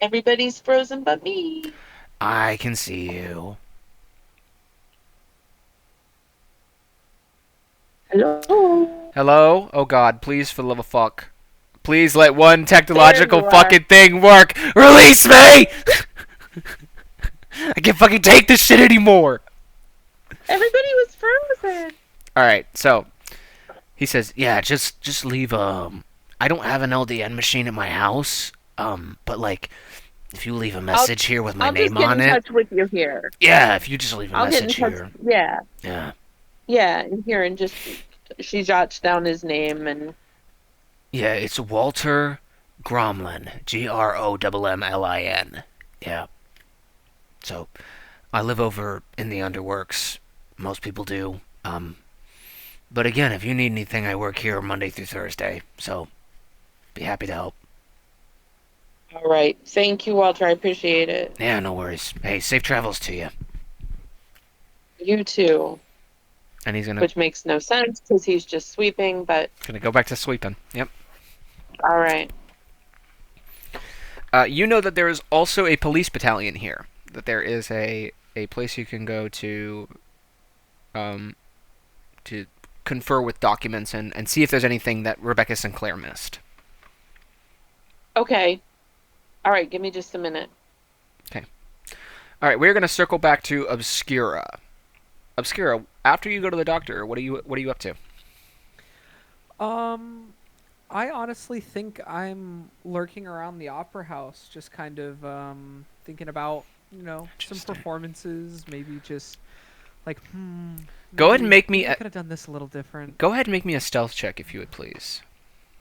everybody's frozen but me. I can see you. Hello. Hello? Oh God! Please, for the love of fuck, please let one There technological you are. fucking thing work. Release me! I can't fucking take this shit anymore. Everybody was frozen. All right, so he says, yeah, just leave. I don't have an LDN machine at my house. But like, if you leave a I'll message here with my I'll just name get on in it, touch with you here. yeah, if you just leave a I'll get in message touch. here, Yeah, yeah, yeah, and here and just she jots down his name and yeah, it's Walter Gromlin, GROMMLIN. Yeah. So I live over in the underworks. Most people do. But again, if you need anything, I work here Monday through Thursday. So be happy to help. all right. Thank you, Walter. I appreciate it. Yeah, no worries. Hey, safe travels to you. You too. And he's Which makes no sense because he's just sweeping, but gonna go back to sweeping. Yep. all right. You know that there is also a police battalion here. That there is a place you can go um, to confer with documents and see if there's anything that Rebecca Sinclair missed. Okay. All right, give me just a minute. All right, we're gonna circle back to Obscura. Obscura, after you go to the doctor, what are you up to? Um, I honestly think I'm lurking around the opera house, just kind of thinking about some Interesting. performances, maybe just like Go ahead and make me maybe I a, could have done this a little different. go ahead and make me a stealth check if you would please,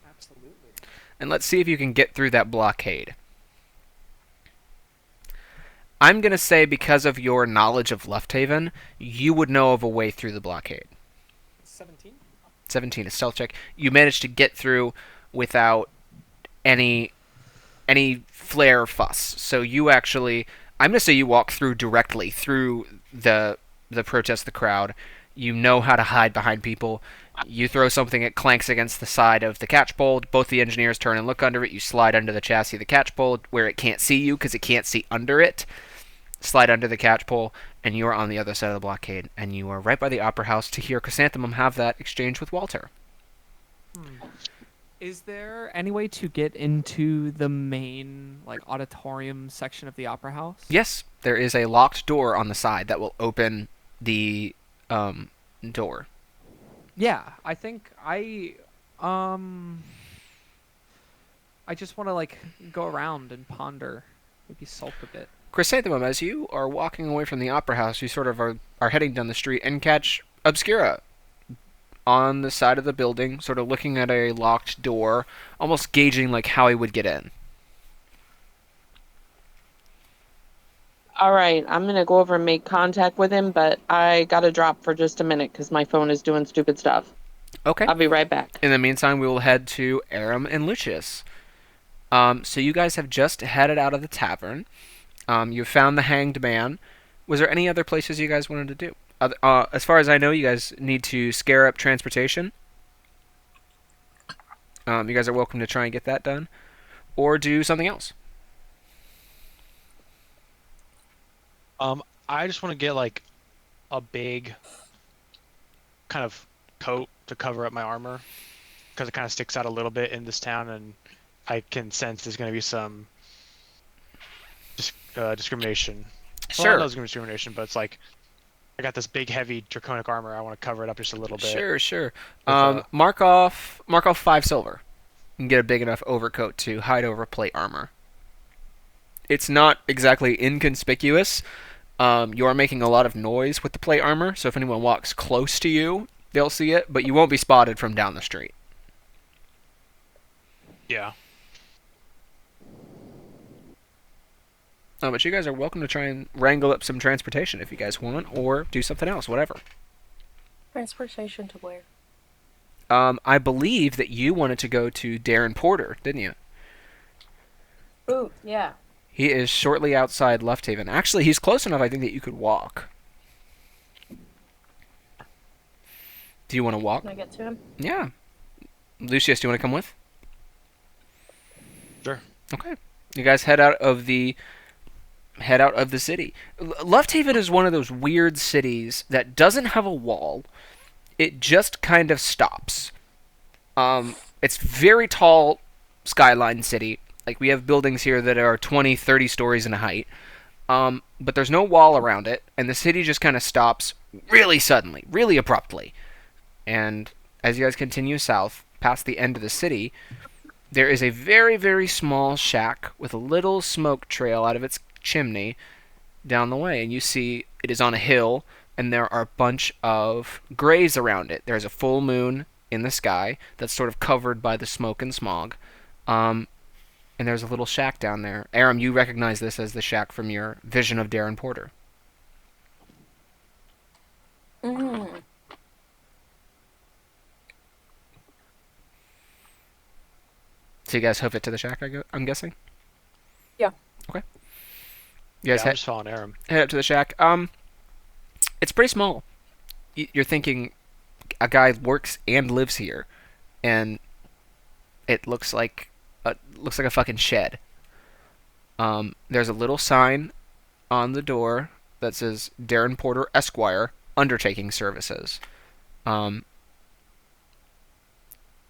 Absolutely. and let's see if you can get through that blockade. I'm gonna say because of your knowledge of Lufthaven, you would know of a way through the blockade. 17. 17, a stealth check. You managed to get through without any flare or fuss. So you actually, I'm gonna say you walk through directly through the protest, the crowd. You know how to hide behind people. You throw something, it clanks against the side of the catchpole. Both the engineers turn and look under it. You slide under the chassis of the catchpole where it can't see you because it can't see under it. Slide under the catchpole, and you are on the other side of the blockade. And you are right by the Opera House to hear Chrysanthemum have that exchange with Walter. Is there any way to get into the main like auditorium section of the opera house? Yes, there is a locked door on the side that will open the door. Yeah, I think I just want to like go around and ponder, maybe sulk a bit. Chrysanthemum, as you are walking away from the Opera House, you sort of are heading down the street and catch Obscura on the side of the building, sort of looking at a locked door, almost gauging like how he would get in. All right, I'm gonna go over and make contact with him, but I gotta drop for just a minute because my phone is doing stupid stuff. Okay. I'll be right back. In the meantime, we will head to Aram and Lucius. So you guys have just headed out of the tavern. You found the hanged man. Was there any other places you guys wanted to do? As far as I know, you guys need to scare up transportation. You guys are welcome to try and get that done, or do something else. I just want to get like a big kind of coat to cover up my armor because it kind of sticks out a little bit in this town, and I can sense there's going to be some discrimination. Well, I Sure. know there's going to be discrimination, but it's like I got this big, heavy, draconic armor. I want to cover it up just a little bit. Sure. With, Mark off 5 silver. You can get a big enough overcoat to hide over plate armor. It's not exactly inconspicuous. You are making a lot of noise with the plate armor, so if anyone walks close to you, they'll see it, but you won't be spotted from down the street. Yeah. But you guys are welcome to try and wrangle up some transportation if you guys want, or do something else, whatever. Transportation to where? I believe that you wanted to go to Darren Porter, didn't you? Ooh, yeah. He is shortly outside Lufthaven. Actually, he's close enough, I think, that you could walk. Do you want to walk? Can I get to him? Yeah. Lucius, do you want to come with? Sure. Okay. You guys head out of the city. Lufthaven is one of those weird cities that doesn't have a wall. It just kind of stops. It's very tall skyline city. Like, we have buildings here that are 20, 30 stories in height. But there's no wall around it, and the city just kind of stops really suddenly, really abruptly. And as you guys continue south, past the end of the city, there is a very, very small shack with a little smoke trail out of its chimney down the way. And you see it is on a hill, and there are a bunch of graves around it. There's a full moon in the sky that's sort of covered by the smoke and smog. And there's a little shack down there. Aram, you recognize this as the shack from your vision of Darren Porter. Mm. So you guys hoof it to the shack, I'm guessing? Yeah. Okay. You guys I'm just following Aram. head up to the shack. It's pretty small. You're thinking a guy works and lives here, and it looks like a fucking shed. There's a little sign on the door that says Darren Porter Esquire Undertaking Services.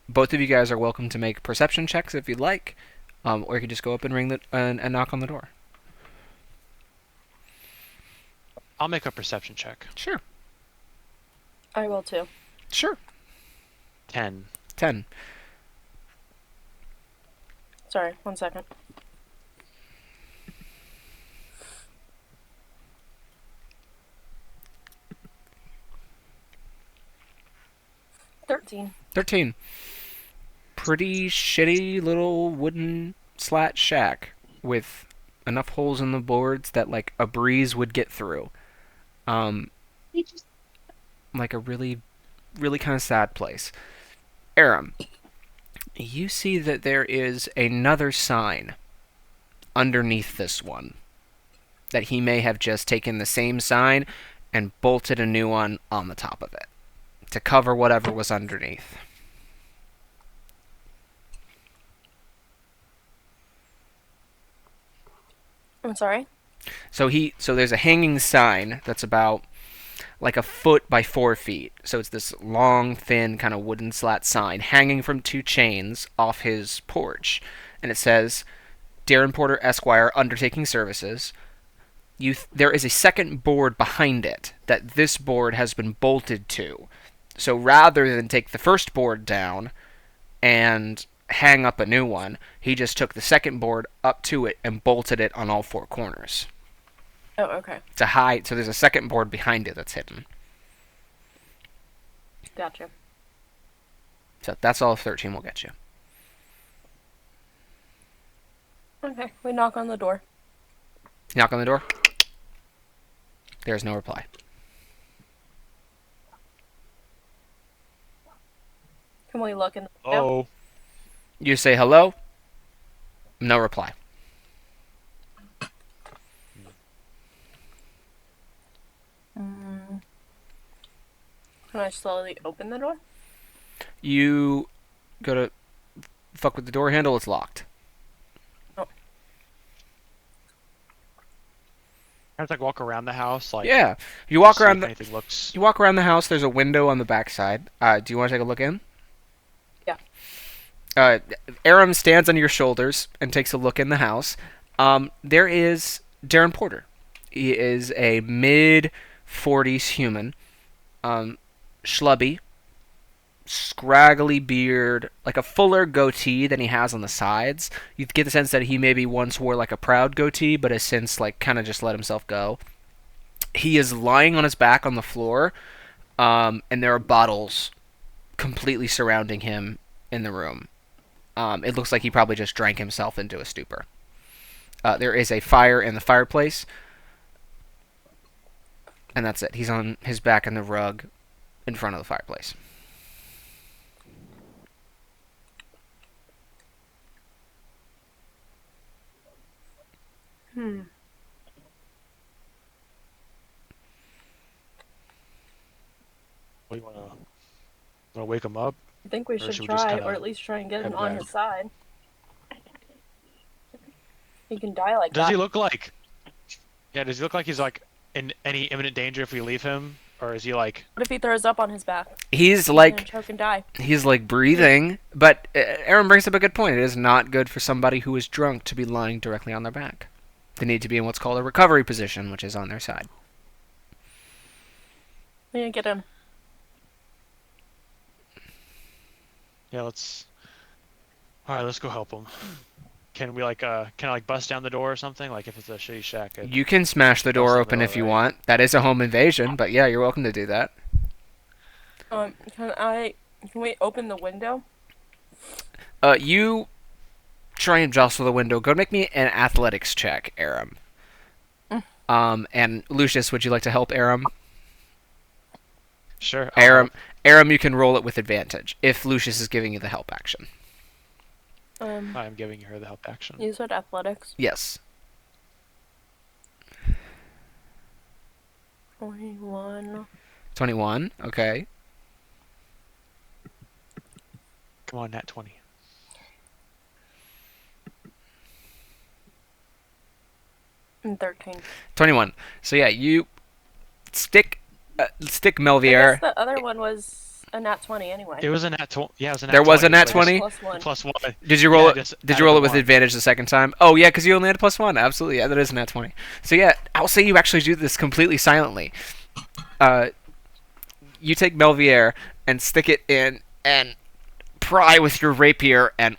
Both of you guys are welcome to make perception checks if you'd like, or you can just go up and ring and knock on the door. I'll make a perception check. Sure. I will too. Sure. 10. 10. Sorry, 1 second. $13. 13. Pretty shitty little wooden slat shack with enough holes in the boards that like a breeze would get through. Like a really, really kind of sad place. Aram, you see that there is another sign underneath this one. That he may have just taken the same sign and bolted a new one on the top of it to cover whatever was underneath. I'm sorry. So there's a hanging sign that's about like a foot by 4 feet. So it's this long, thin, kind of wooden slat sign hanging from two chains off his porch, and it says, "Darren Porter Esquire, undertaking services." There is a second board behind it that this board has been bolted to. So rather than take the first board down and hang up a new one, he just took the second board up to it and bolted it on all four corners. Oh, okay. To hide, so there's a second board behind it that's hidden. Gotcha. So that's all 13 will get you. Okay, we knock on the door. Knock on the door. There's no reply. Can we look in the window? Oh. You say hello. No reply. Can I slowly open the door? You go to fuck with the door handle. It's locked. Oh. I have to like walk around the house, like Yeah. You walk see around. if anything looks. You walk around the house. There's a window on the backside. Do you want to take a look in? Yeah. Aram stands on your shoulders and takes a look in the house. There is Darren Porter. He is a mid-40s human. Schlubby. Scraggly beard. Like a fuller goatee than he has on the sides. You get the sense that he maybe once wore like a proud goatee, but has since like kind of just let himself go. He is lying on his back on the floor, and there are bottles completely surrounding him in the room. It looks like he probably just drank himself into a stupor. There is a fire in the fireplace, and that's it. He's on his back in the rug in front of the fireplace. What do you wanna wake him up? I think we Or should should we just try, kinda or at least try and get him head on back? his side. He can die like Does that. he look like? Yeah. Does he look like he's like in any imminent danger if we leave him, or is he like? What if he throws up on his back? He's He's gonna like choke and die. breathing, but Aaron brings up a good point. It is not good for somebody who is drunk to be lying directly on their back. They need to be in what's called a recovery position, which is on their side. We need to get him. Yeah. Let's. All right. Let's go help him. Can we like can I like bust down the door or something? Like if it's a shitty shack. You can smash the door Bust the open door, if you right? want. That is a home invasion, but yeah, you're welcome to do that. Can we open the window? You try and jostle the window. Go make me an athletics check, Aram. And Lucius, would you like to help Aram? Sure. Aram, you can roll it with advantage if Lucius is giving you the help action. I'm giving her the help action. You said athletics. Yes. 21. 21. Okay. Come on, nat 20. And 13. 21. So yeah, you stick I Melvier. guess the other one was a nat 20 anyway. It was a nat 20. Yeah, it was a nat There 20. was a nat so I just- 20? Plus 1. Plus 1. Did you roll Yeah, it? just Did added you roll the it with 1. advantage the second time? Oh yeah, because you only had +1. Absolutely, yeah, that is a nat 20. So yeah, I'll say you actually do this completely silently. You take Melvier and stick it in and pry with your rapier and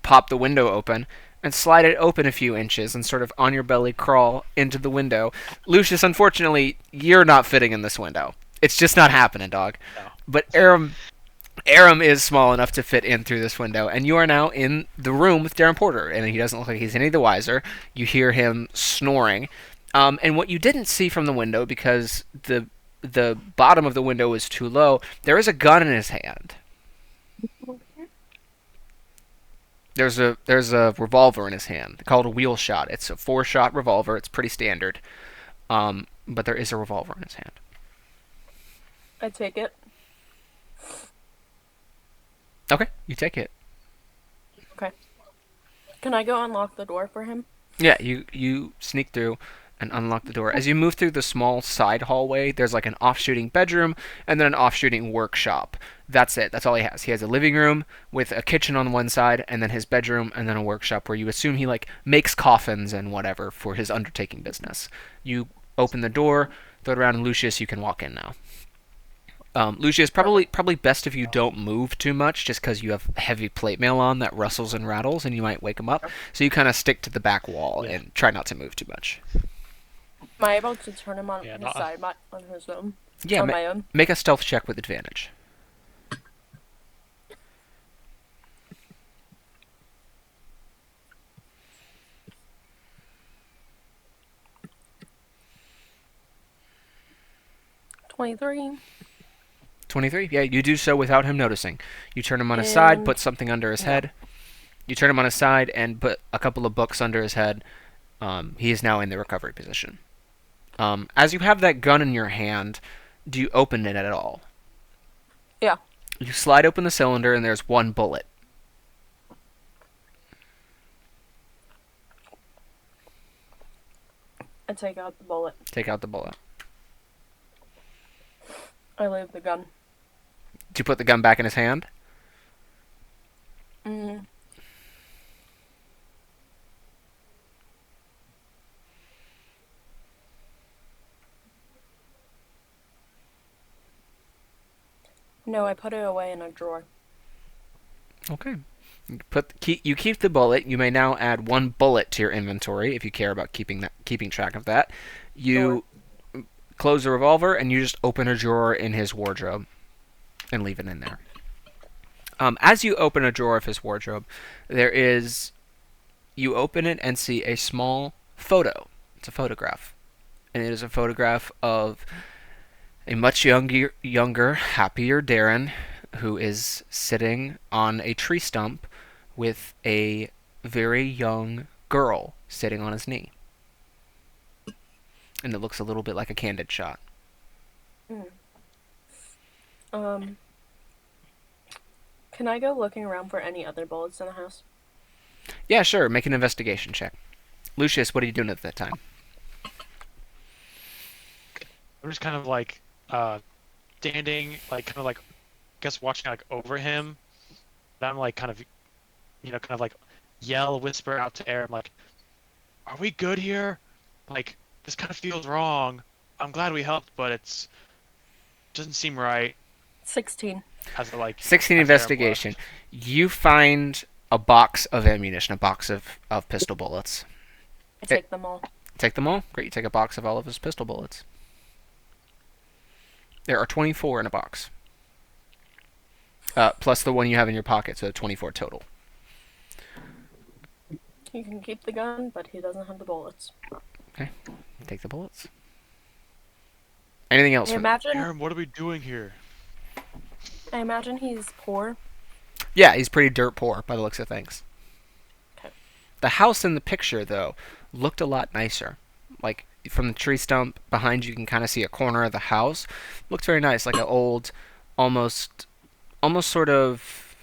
pop the window open and slide it open a few inches and sort of on your belly crawl into the window. Lucius, unfortunately, you're not fitting in this window. It's just not happening, dog. No. But Aram is small enough to fit in through this window, and you are now in the room with Darren Porter, and he doesn't look like he's any the wiser. You hear him snoring. And what you didn't see from the window, because the bottom of the window is too low, there is a gun in his hand. There's a revolver in his hand called a wheel shot. It's a 4-shot revolver. It's pretty standard. but there is a revolver in his hand. I take it. Okay, you take it. Okay. Can I go unlock the door for him? Yeah, you sneak through and unlock the door. As you move through the small side hallway, there's like an off-shooting bedroom and then an off-shooting workshop. That's it. That's all he has. He has a living room with a kitchen on one side and then his bedroom and then a workshop where you assume he like makes coffins and whatever for his undertaking business. You open the door, throw it around, and Lucius, you can walk in now. Lucius, probably best if you don't move too much, just because you have heavy plate mail on that rustles and rattles, and you might wake him up. So you kind of stick to the back wall and try not to move too much. Am I able to turn him on Yeah, his no, side on his own? Yeah, On my own? make a stealth check with advantage. $23. 23. Yeah, you do so without him noticing. You turn him on his side, put something under his head. You turn him on his side and put a couple of books under his head. He is now in the recovery position. As you have that gun in your hand, do you open it at all? Yeah. You slide open the cylinder and there's one bullet. I take out the bullet. Take out the bullet. I leave the gun. Do you put the gun back in his hand? Mm. No, I put it away in a drawer. Okay. You keep the bullet. You may now add one bullet to your inventory if you care about keeping track of that. You close the revolver and you just open a drawer in his wardrobe and leave it in there. As you open a drawer of his wardrobe, you open it and see a small photo. It's a photograph, and it is a photograph of a much younger, happier Darren, who is sitting on a tree stump with a very young girl sitting on his knee. And it looks a little bit like a candid shot. Can I go looking around for any other bullets in the house? Yeah, sure. Make an investigation check. Lucius, what are you doing at that time? I'm just kind of like standing, like kind of like, I guess watching like over him. And I'm like kind of, kind of like yell, whisper out to air. I'm like, "Are we good here? Like this kind of feels wrong. I'm glad we helped, but doesn't seem right." 16. As like 16 as Aaron investigation. left. You find a box of ammunition, a box of pistol bullets. I take them all. Take them all? Great, you take a box of all of his pistol bullets. There are 24 in a box. Plus the one you have in your pocket, so 24 total. You can keep the gun, but he doesn't have the bullets. Okay, take the bullets. Anything else? I imagine, Aaron, what are we doing here? I imagine he's poor. Yeah, he's pretty dirt poor by the looks of things. Okay. The house in the picture, though, looked a lot nicer. Like, from the tree stump behind you can kind of see a corner of the house. Looked very nice, like an old, almost sort of,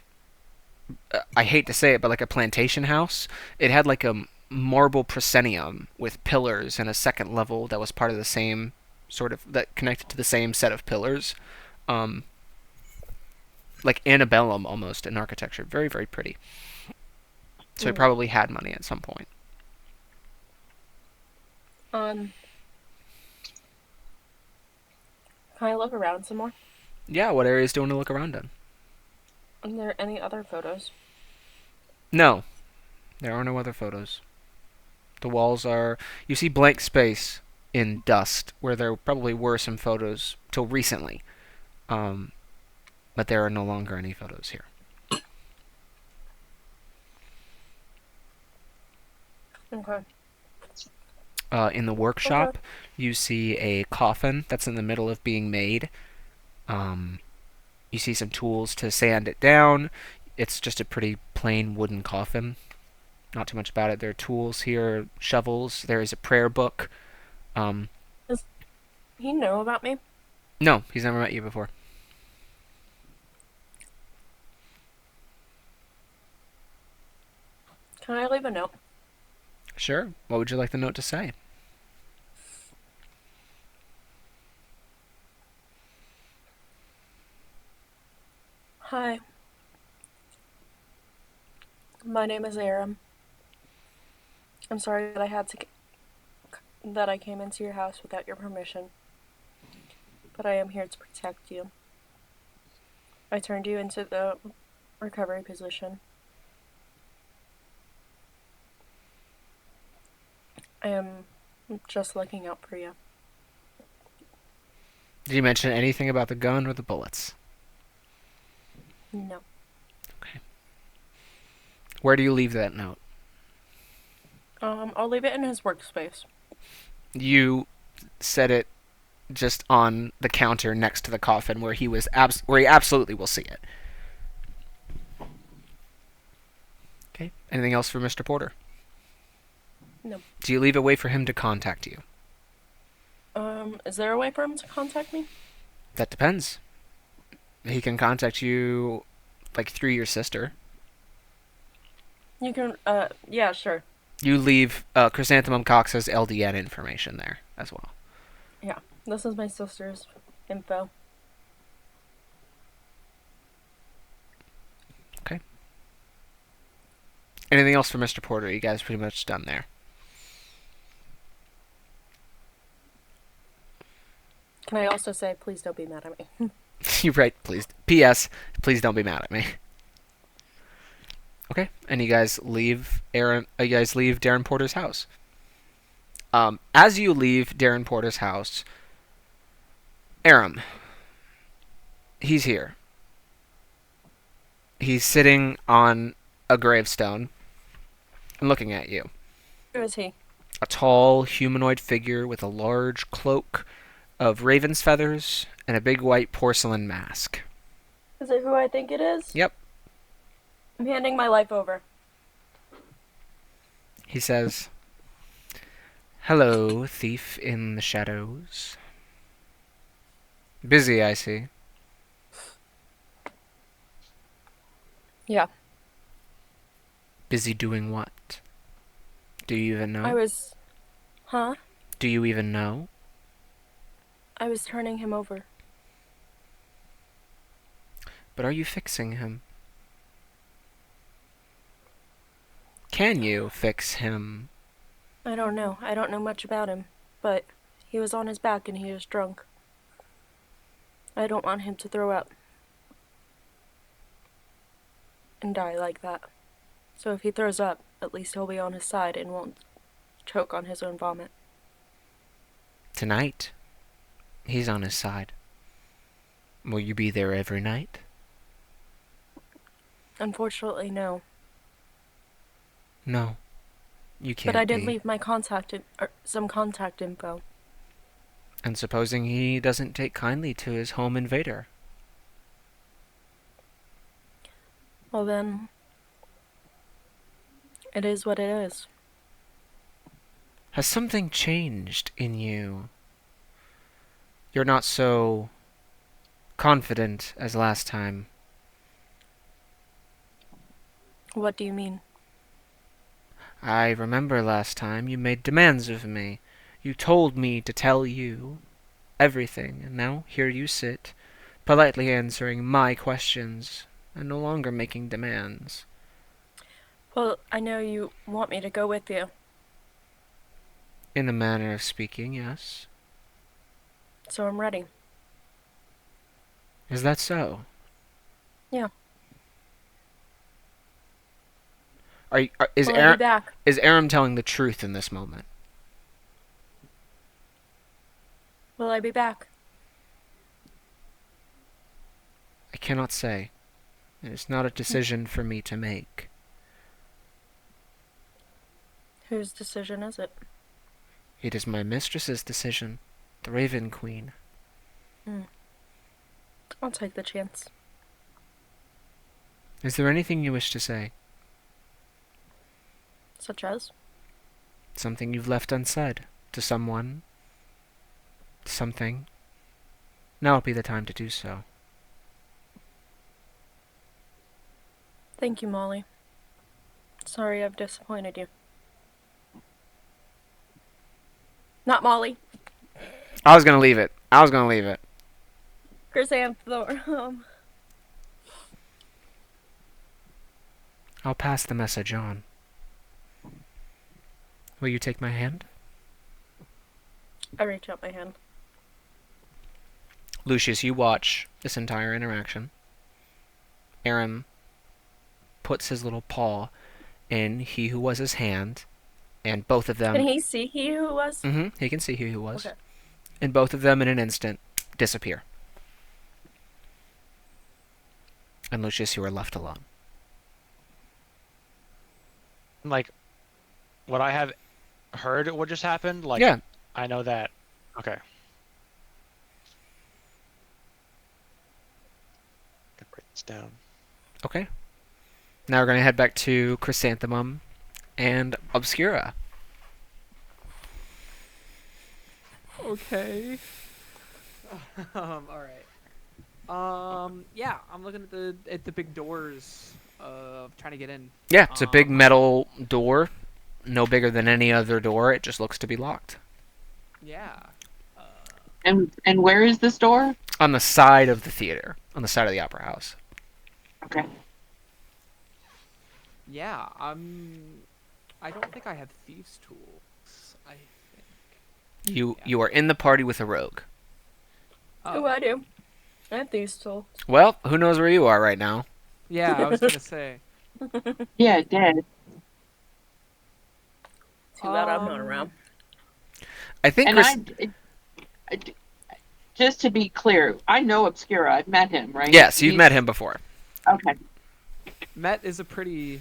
I hate to say it, but like a plantation house. It had like a marble proscenium with pillars and a second level that was part of the same that connected to the same set of pillars. Like antebellum almost in architecture. Very, very pretty. So he probably had money at some point. Can I look around some more? Yeah, what areas do you want to look around in? Are there any other photos? No. There are no other photos. The walls are... You see blank space in dust, where there probably were some photos till recently. But there are no longer any photos here. Okay. In the workshop, you see a coffin that's in the middle of being made. You see some tools to sand it down. It's just a pretty plain wooden coffin. Not too much about it. There are tools here, shovels. There is a prayer book. he know about me? No, he's never met you before. Can I leave a note? Sure. What would you like the note to say? Hi. My name is Aram. I'm sorry that that I came into your house without your permission. But I am here to protect you. I turned you into the recovery position. I am just looking out for you. Did you mention anything about the gun or the bullets? No. Where do you leave that note? I'll leave it in his workspace. You set it just on the counter next to the coffin where where he absolutely will see it. Okay. Anything else for Mr. Porter? No. Do you leave a way for him to contact you? Is there a way for him to contact me? That depends. He can contact you, like, through your sister. You can, yeah, sure. You leave Chrysanthemum Cox's LDN information there as well. Yeah, this is my sister's info. Okay. Anything else for Mr. Porter? You guys pretty much done there. Can I also say, please don't be mad at me? You're right, please. P.S. Please don't be mad at me. Okay, and you guys leave Darren Porter's house. As you leave Darren Porter's house, Aram, he's here. He's sitting on a gravestone and looking at you. Who is he? A tall humanoid figure with a large cloak of raven's feathers and a big white porcelain mask. Is it who I think it is? Yep. I'm handing my life over. He says, "Hello, thief in the shadows. Busy, I see. Yeah. Busy doing what? Do you even know? Huh? Do you even know? I was turning him over. But are you fixing him? Can you fix him? I don't know. I don't know much about him, but he was on his back and he was drunk. I don't want him to throw up and die like that. So if he throws up, at least he'll be on his side and won't choke on his own vomit. Tonight, he's on his side. Will you be there every night? Unfortunately, no. No, you can't But I did be. leave my some contact info. And supposing he doesn't take kindly to his home invader? Well then, it is what it is. Has something changed in you? You're not so confident as last time. What do you mean? I remember last time you made demands of me. You told me to tell you everything, and now here you sit, politely answering my questions, and no longer making demands. Well, I know you want me to go with you, In a manner of speaking, yes. so I'm ready. Is that so? Yeah. Is Will I be back? Aram telling the truth in this moment? Will I be back? I cannot say. It is not a decision for me to make. Whose decision is it? It is my mistress's decision, the Raven Queen. I'll take the chance. Is there anything you wish to say? Such as? Something you've left unsaid to someone? something, now would be the time to do so. Thank you, Molly. Sorry I've disappointed you. Not Molly. I was gonna leave it. I was gonna leave it. Chrysanthemum. I'll pass the message on. Will you take my hand? I reach out my hand. Lucius, you watch this entire interaction. Aaron puts his little paw in he who was his hand, and both of them. Can he see he who was? He can see he who was. Okay. And both of them in an instant disappear. And Lucius, you are left alone. Like, would I have heard what just happened? Like, Yeah. I know that. Okay. Gotta write this down. Okay. Now we're going to head back to Chrysanthemum and Obscura. Okay. All right. Yeah, I'm looking at the big doors of trying to get in. Yeah, it's a big metal door. No bigger than any other door. It just looks to be locked. Yeah. And where is this door? On the side of the theater. On the side of the opera house. Okay. Yeah. I don't think I have thieves' tools. I think. You are in the party with a rogue. Oh, I do. I have these tools. Well, who knows where you are right now? Yeah, I was gonna say. Yeah, dead. Too bad I'm not around. I think And just to be clear, I know Obscura. I've met him, right? yes, you've met him before. Okay. Met is a pretty.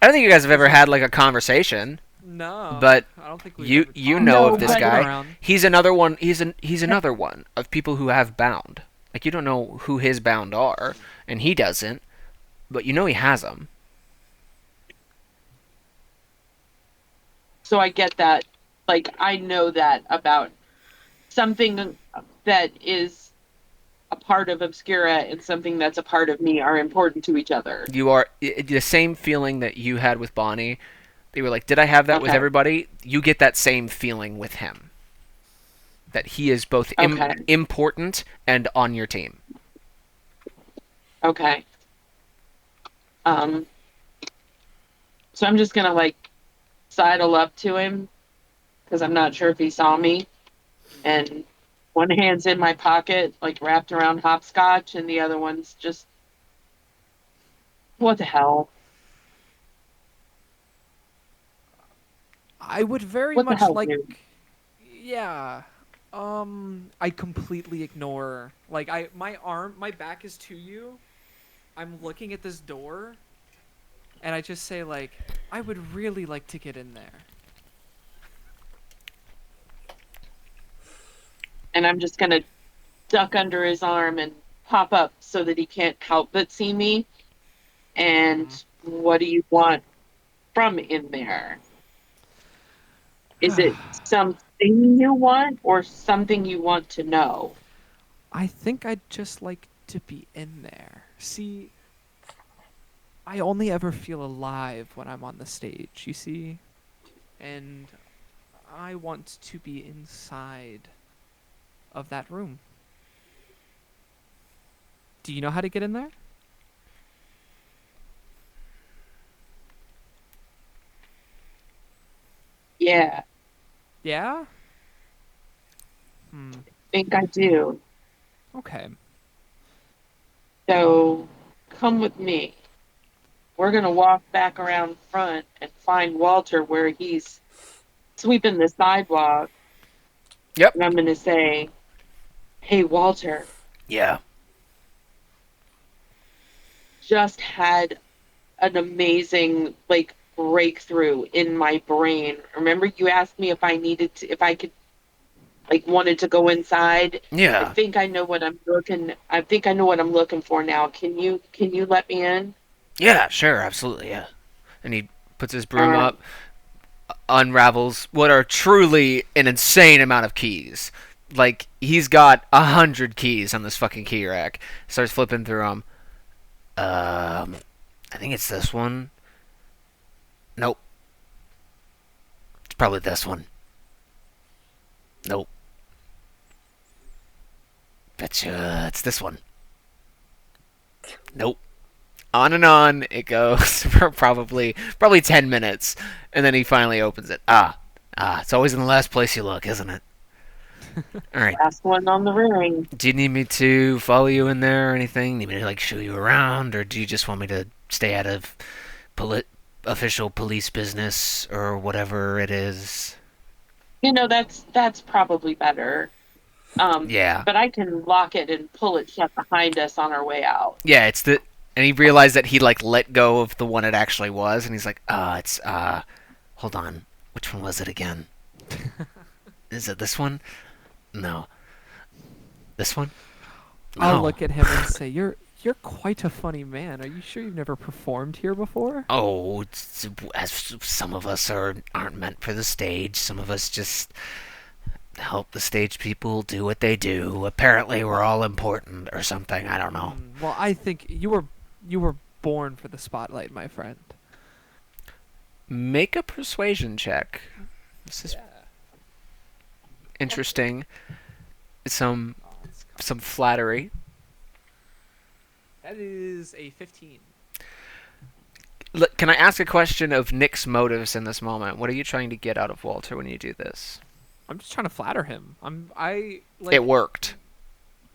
I don't think you guys have ever had like a conversation, No. but I don't think we've you ever you talked. know No, of this but- guy. Around. He's another one. He's another one of people who have bound. Like you don't know who his bound are, and he doesn't, but you know he has them. So I get that. Like, I know that about something that is a part of Obscura and something that's a part of me are important to each other. You are the same feeling that you had with Bonnie. They were like, "Did I have that with Okay. everybody?" You get that same feeling with him. That he is both Okay. important and on your team. Okay. So I'm just gonna like sidle up to him because I'm not sure if he saw me, and one hand's in my pocket, like wrapped around hopscotch, and the other one's just what the hell? I would very What the much hell, like. dude? Yeah. I completely ignore. Like my back is to you. I'm looking at this door, and I just say like, I would really like to get in there. And I'm just gonna duck under his arm and pop up so that he can't help but see me. And what do you want from in there? Is it something you want or something you want to know? I think I'd just like to be in there. See, I only ever feel alive when I'm on the stage, you see? And I want to be inside of that room. Do you know how to get in there? Yeah, Yeah? I think I do. Okay. So come with me. We're going to walk back around front and find Walter where he's sweeping the sidewalk. Yep. And I'm going to say, hey, Walter, Yeah. just had an amazing, like, breakthrough in my brain. Remember you asked me if I needed to, if I could, like, wanted to go inside? I Yeah. think I know what I'm looking for now. Can you let me in? Yeah, sure, absolutely, yeah. And he puts his broom Alright. up, unravels what are truly an insane amount of keys. Like he's got 100 keys on this fucking key rack. Starts flipping through them. I think it's this one. Nope. It's probably this one. Nope. Betcha it's this one. Nope. On and on it goes for probably 10 minutes, and then he finally opens it. It's always in the last place you look, isn't it? All right. Last one on the ring. Do you need me to follow you in there or anything? Need me to like show you around, or do you just want me to stay out of official police business or whatever it is? That's probably better. Yeah. But I can lock it and pull it shut behind us on our way out. Yeah, it's the and he realized that he like let go of the one it actually was, and he's like, it's hold on. Which one was it again? Is it this one? No. This one? I'll No. look at him and say, "You're quite a funny man. Are you sure you've never performed here before?" Oh, as some of us aren't meant for the stage. Some of us just help the stage people do what they do. Apparently, we're all important or something. I don't know. Well, I think you were born for the spotlight, my friend. Make a persuasion check. This is interesting. Some flattery. That is a 15. Look, can I ask a question of Nick's motives in this moment? What are you trying to get out of Walter when you do this? I'm just trying to flatter him. It worked.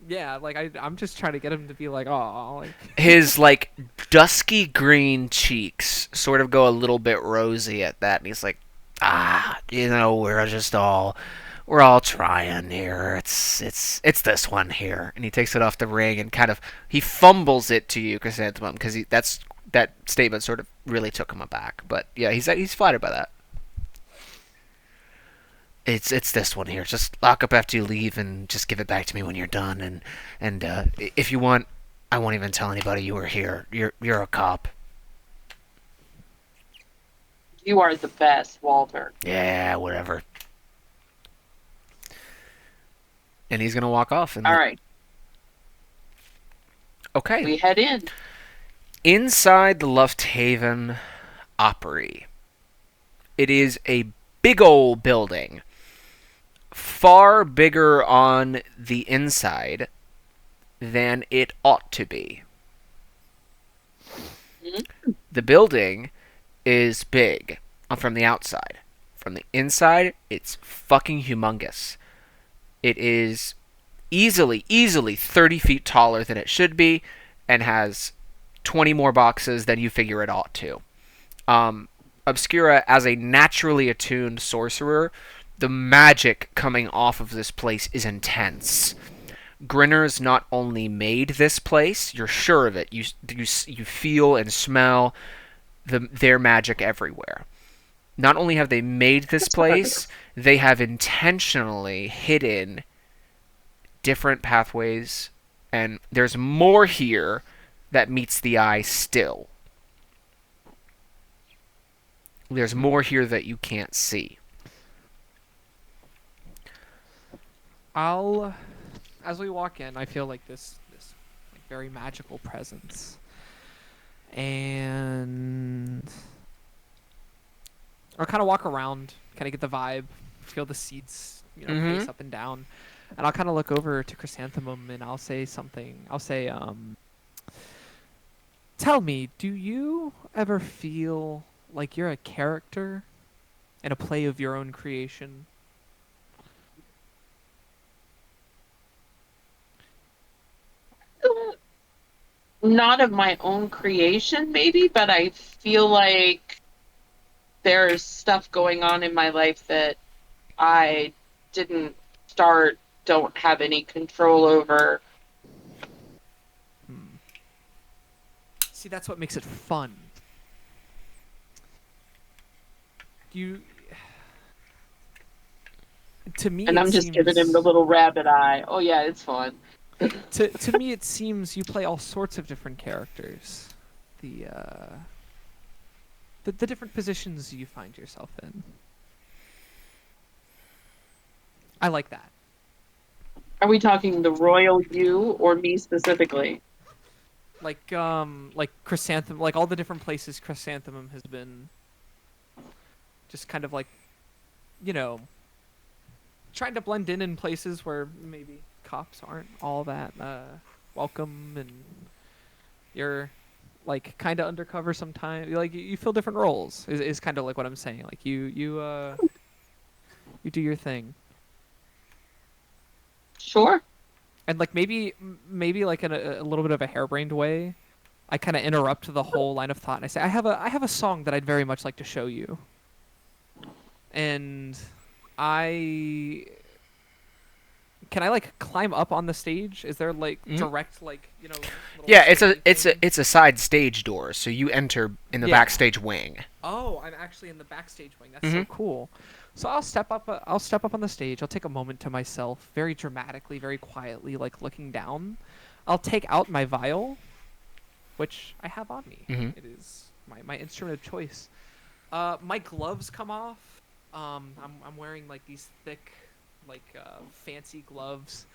Yeah, like I'm just trying to get him to be like, "Oh, like." His like dusky green cheeks sort of go a little bit rosy at that, and he's like, we're all trying here. It's this one here, and he takes it off the ring and kind of he fumbles it to you, Chrysanthemum, because that statement sort of really took him aback. But yeah, he's flattered by that. It's this one here. Just lock up after you leave, and just give it back to me when you're done. And if you want, I won't even tell anybody you were here. You're a cop. You are the best, Walter. Yeah, whatever. And he's gonna walk off. All right, Okay. we head in. Inside the Lufthaven Opry, it is a big old building. Far bigger on the inside than it ought to be. The building is big from the outside. From the inside, it's fucking humongous. It is easily 30 feet taller than it should be, and has 20 more boxes than you figure it ought to. Obscura, as a naturally attuned sorcerer, the magic coming off of this place is intense. Grinners not only made this place, you're sure of it. You feel and smell their magic everywhere. Not only have they made this place, they have intentionally hidden different pathways, and there's more here that meets the eye still. There's more here that you can't see. As we walk in, I feel like this like very magical presence, and I'll kind of walk around, kind of get the vibe, feel the seats, pace up and down, and I'll kind of look over to Chrysanthemum and I'll say something. I'll say, "Tell me, do you ever feel like you're a character in a play of your own creation?" Not of my own creation, maybe, but I feel like there's stuff going on in my life that I didn't start, don't have any control over. See, that's what makes it fun. To me, And I'm just giving him the little rabbit eye. Oh yeah, it's fun. To me, it seems you play all sorts of different characters. The different positions you find yourself in. I like that. Are we talking the royal you or me specifically? Like chrysanthemum, like all the different places chrysanthemum has been, just kind of like, you know, trying to blend in places where maybe cops aren't all that welcome, and you're like kind of undercover sometimes. Like you fill different roles is kind of like what I'm saying. Like you do your thing, Sure. and like maybe like in a little bit of a harebrained way, I kind of interrupt the whole line of thought and I say, I have a song that I'd very much like to show you, and I can I like climb up on the stage? Is there like Mhm. direct like little Yeah, swinging thing? it's a side stage door, so you enter in the Yeah. backstage wing. Oh, I'm actually in the backstage wing. That's Hmm. so cool. So I'll step up. I'll step up on the stage. I'll take a moment to myself, very dramatically, very quietly, like looking down. I'll take out my viol, which I have on me. Hmm. It is my instrument of choice. My gloves come off. I'm wearing like these thick, like fancy gloves.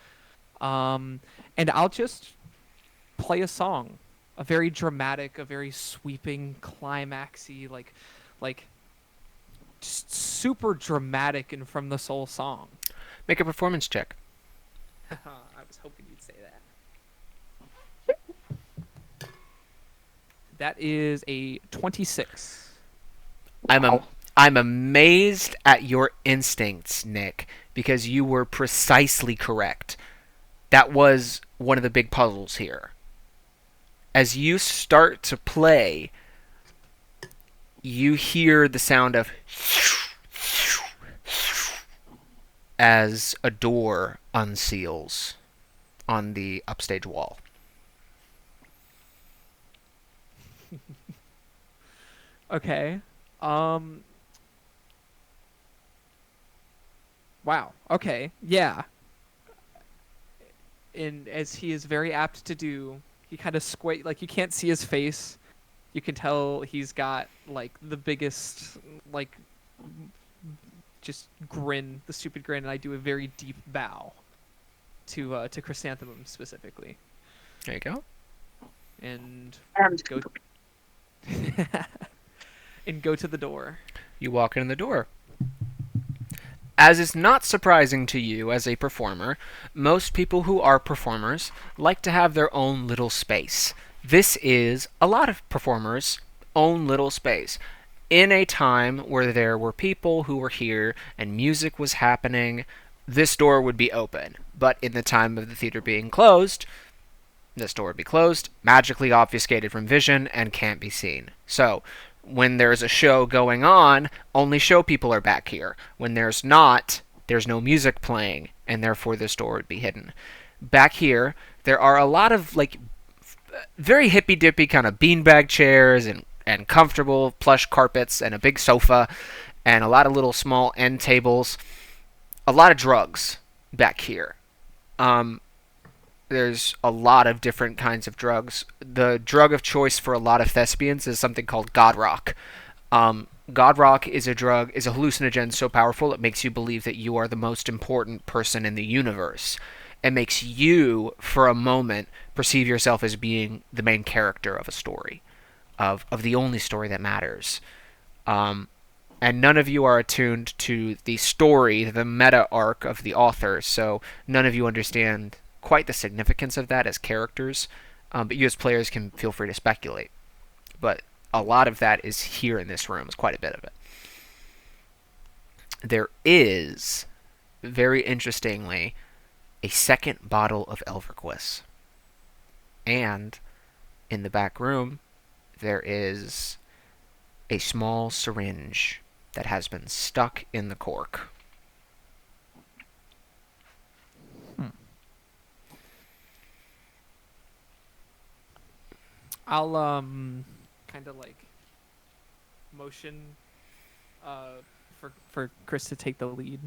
Um, and I'll just play a song, a very dramatic, a very sweeping, climaxy, like just super dramatic and from the soul song. Make a performance check. I was hoping you'd say that. That is a 26. I'm Wow. I'm amazed at your instincts, Nick, because you were precisely correct. That was one of the big puzzles here. As you start to play, you hear the sound of as a door unseals on the upstage wall. Okay. Um. Wow. Okay. Yeah. And as he is very apt to do, he kind of like you can't see his face. You can tell he's got like the biggest like just grin, the stupid grin, and I do a very deep bow to Chrysanthemum specifically, There you go. and Um, go and go to the door. You walk in the door. As is not surprising to you as a performer, most people who are performers like to have their own little space. This is a lot of performers' own little space. In a time where there were people who were here and music was happening, this door would be open. But in the time of the theater being closed, this door would be closed, magically obfuscated from vision, and can't be seen. So, when there's a show going on, only show people are back here. When there's not, there's no music playing, and therefore this door would be hidden. Back here, there are a lot of like very hippy dippy kind of beanbag chairs and comfortable plush carpets and a big sofa and a lot of little small end tables. A lot of drugs back here. Um, there's a lot of different kinds of drugs. The drug of choice for a lot of thespians is something called God Rock. God Rock is a hallucinogen so powerful it makes you believe that you are the most important person in the universe. It makes you, for a moment, perceive yourself as being the main character of a story, of the only story that matters. Um, and none of you are attuned to the story, the meta arc of the author, so none of you understand quite the significance of that as characters. But you as players can feel free to speculate. But a lot of that is here in this room, is quite a bit of it. There is, very interestingly, a second bottle of Elverquist. And in the back room, there is a small syringe that has been stuck in the cork. I'll kind of like motion for Chris to take the lead.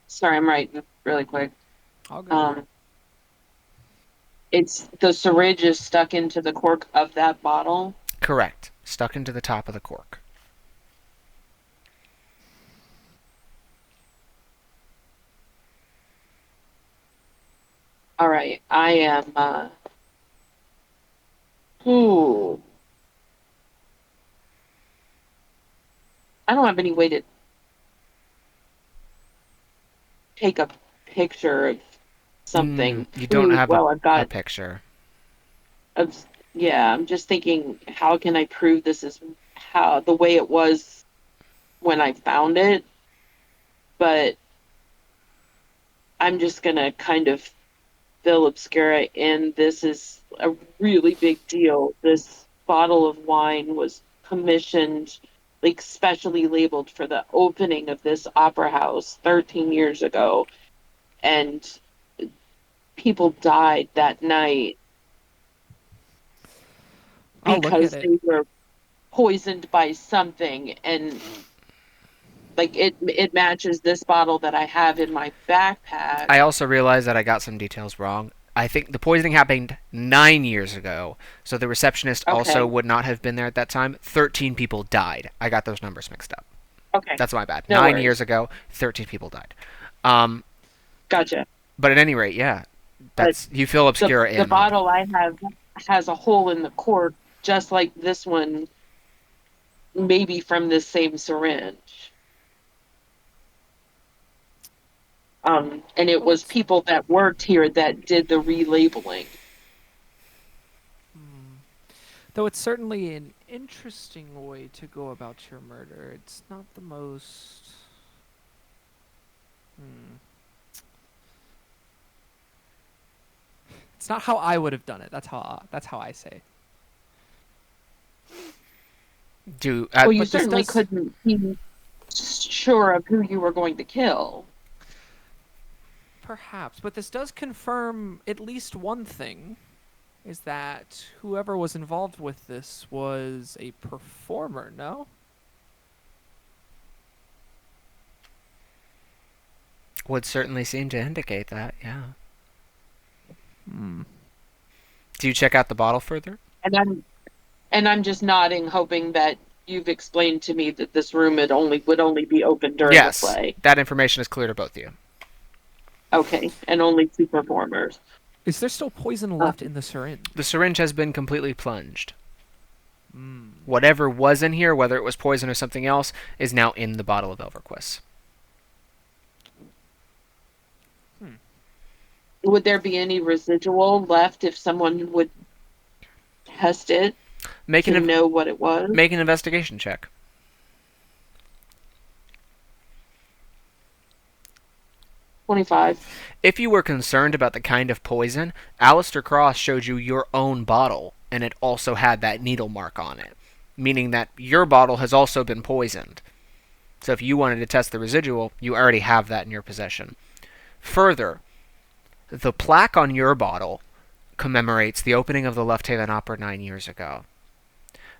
Sorry, I'm writing really quick. I'll go. Um, it's the syringe is stuck into the cork of that bottle. Correct. Stuck into the top of the cork. All right. I am. Ooh. I don't have any way to take a picture of something. You don't Ooh, have well, I've a got. picture. Of, yeah, I'm just thinking, how can I prove this is how the way it was when I found it? But I'm just gonna kind of fill obscura in. This is a really big deal. This bottle of wine was commissioned, like specially labeled for the opening of this opera house 13 years ago, and people died that night I'll look at because it. they were poisoned by something. And like it matches this bottle that I have in my backpack. I also realized that I got some details wrong. I think the poisoning happened 9 years ago, so the receptionist also Okay. would not have been there at that time. 13 people died. I got those numbers mixed up. Okay. That's my bad. No 9 years worries. ago, 13 people died. Um, Gotcha. but at any rate, yeah, But that's you fill the obscura the in. bottle I have has a hole in the cork, just like this one, maybe from this same syringe. And it Though was it's people that worked here that did the relabeling. hmm. Though it's certainly an interesting way to go about your murder. It's not the most. Hmm. It's not how I would have done it. That's how I say. Do Well, you But this certainly does couldn't be sure of who you were going to kill. perhaps, but this does confirm at least one thing is that whoever was involved with this was a performer, no? would certainly seem to indicate that. Yeah. Hmm. Do you check out the bottle further? And I'm just nodding, hoping that you've explained to me that this room would only be open during the Yes, play. that information is clear to both of you. Okay, and only two performers. Is there still poison Uh, left in the syringe? The syringe has been completely plunged. Hmm. Whatever was in here, whether it was poison or something else, is now in the bottle of Elverquist. Hmm. would there be any residual left if someone would test it Make to an know what it was? make an investigation check. 25. If you were concerned about the kind of poison, Alistair Cross showed you your own bottle, and it also had that needle mark on it, meaning that your bottle has also been poisoned. So if you wanted to test the residual, you already have that in your possession. Further, the plaque on your bottle commemorates the opening of the Lufthaven Opera 9 years ago.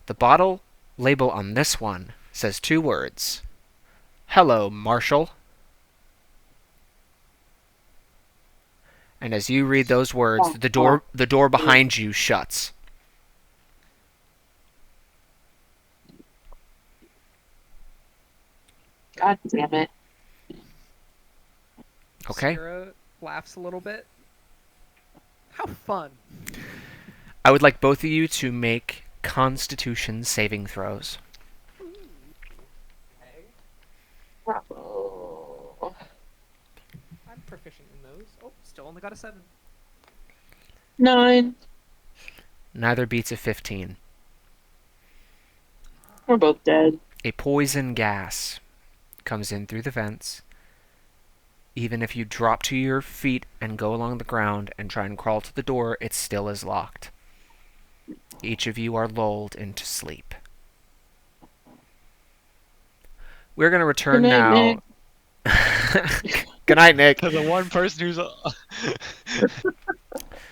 The bottle label on this one says two words: "Hello, Marshall." And as you read those words, Oh, oh, the door behind you shuts. God damn it. Okay? Sarah laughs a little bit. How fun. I would like both of you to make Constitution saving throws. Okay. Oh. I'm proficient in those. Oh, still only got a 7. 9. Neither beats a 15. We're both dead. A poison gas comes in through the vents. Even if you drop to your feet and go along the ground and try and crawl to the door, it still is locked. Each of you are lulled into sleep. We're going to Good return night, now. Nick. Good night, Nick. To the one person who's.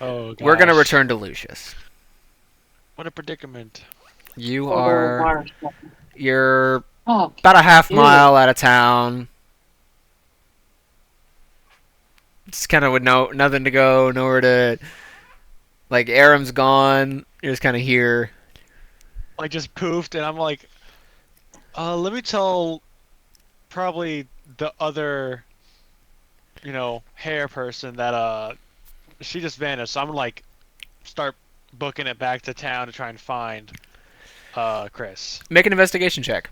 Oh gosh. We're going to return to Lucius. What a predicament. You Poor little are. Marshall. You're Oh, about a half ew. mile out of town. Just kind of with nothing to go, nowhere to. Like, Aram's gone. You're just kind of here. Like just poofed, and I'm like, let me tell probably the other, hair person that she just vanished. So I'm gonna like start booking it back to town to try and find Chris. Make an investigation check.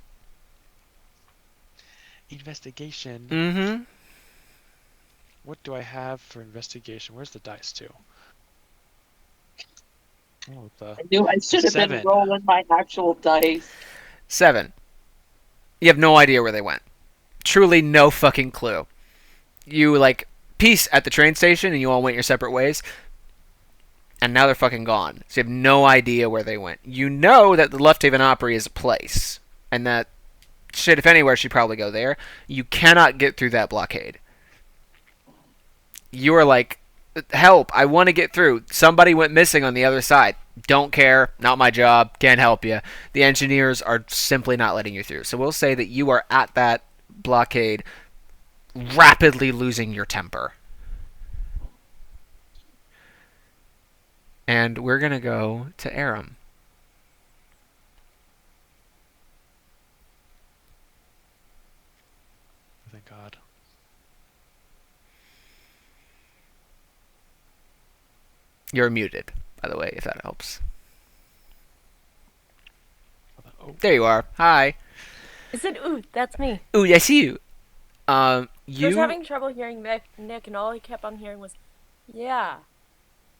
Investigation. Mm-hmm. What do I have for investigation? Where's the dice to? Oh, the I knew I should have been 7. rolling my actual dice. 7. You have no idea where they went. Truly no fucking clue. You, like, peace at the train station and you all went your separate ways. And now they're fucking gone. So you have no idea where they went. You know that the Left Haven Opry is a place. And that, shit, if anywhere, she'd probably go there. You cannot get through that blockade. You are like, help, I want to get through. Somebody went missing on the other side. Don't care, not my job, can't help you. The engineers are simply not letting you through. So we'll say that you are at that blockade, rapidly losing your temper. And we're going to go to Aram. Thank God. You're muted, by the way, if that helps. Oh, There you are. Hi. Is it? Ooh, that's me. Ooh, I see you. I You. was having trouble hearing Nick, and all he kept on hearing was, yeah,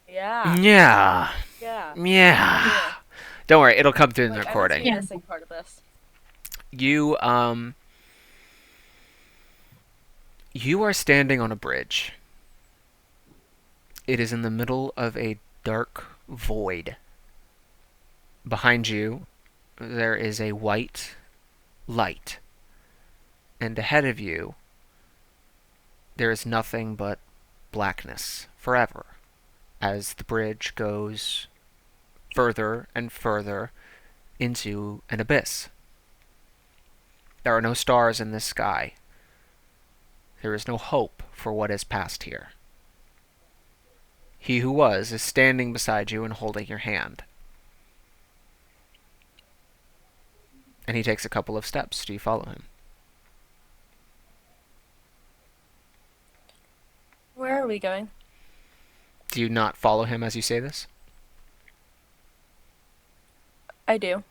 yeah, Yeah. yeah. Yeah. Don't worry, it'll come through in the Like, I recording. must be missing part of this. You you are standing on a bridge. It is in the middle of a dark void. Behind you, there is a white light. And ahead of you, there is nothing but blackness forever as the bridge goes further and further into an abyss. There are no stars in this sky. There is no hope for what is past here. He who was is standing beside you and holding your hand. And he takes a couple of steps. Do you follow him? Where are we going? Do you not follow him as you say this? I do.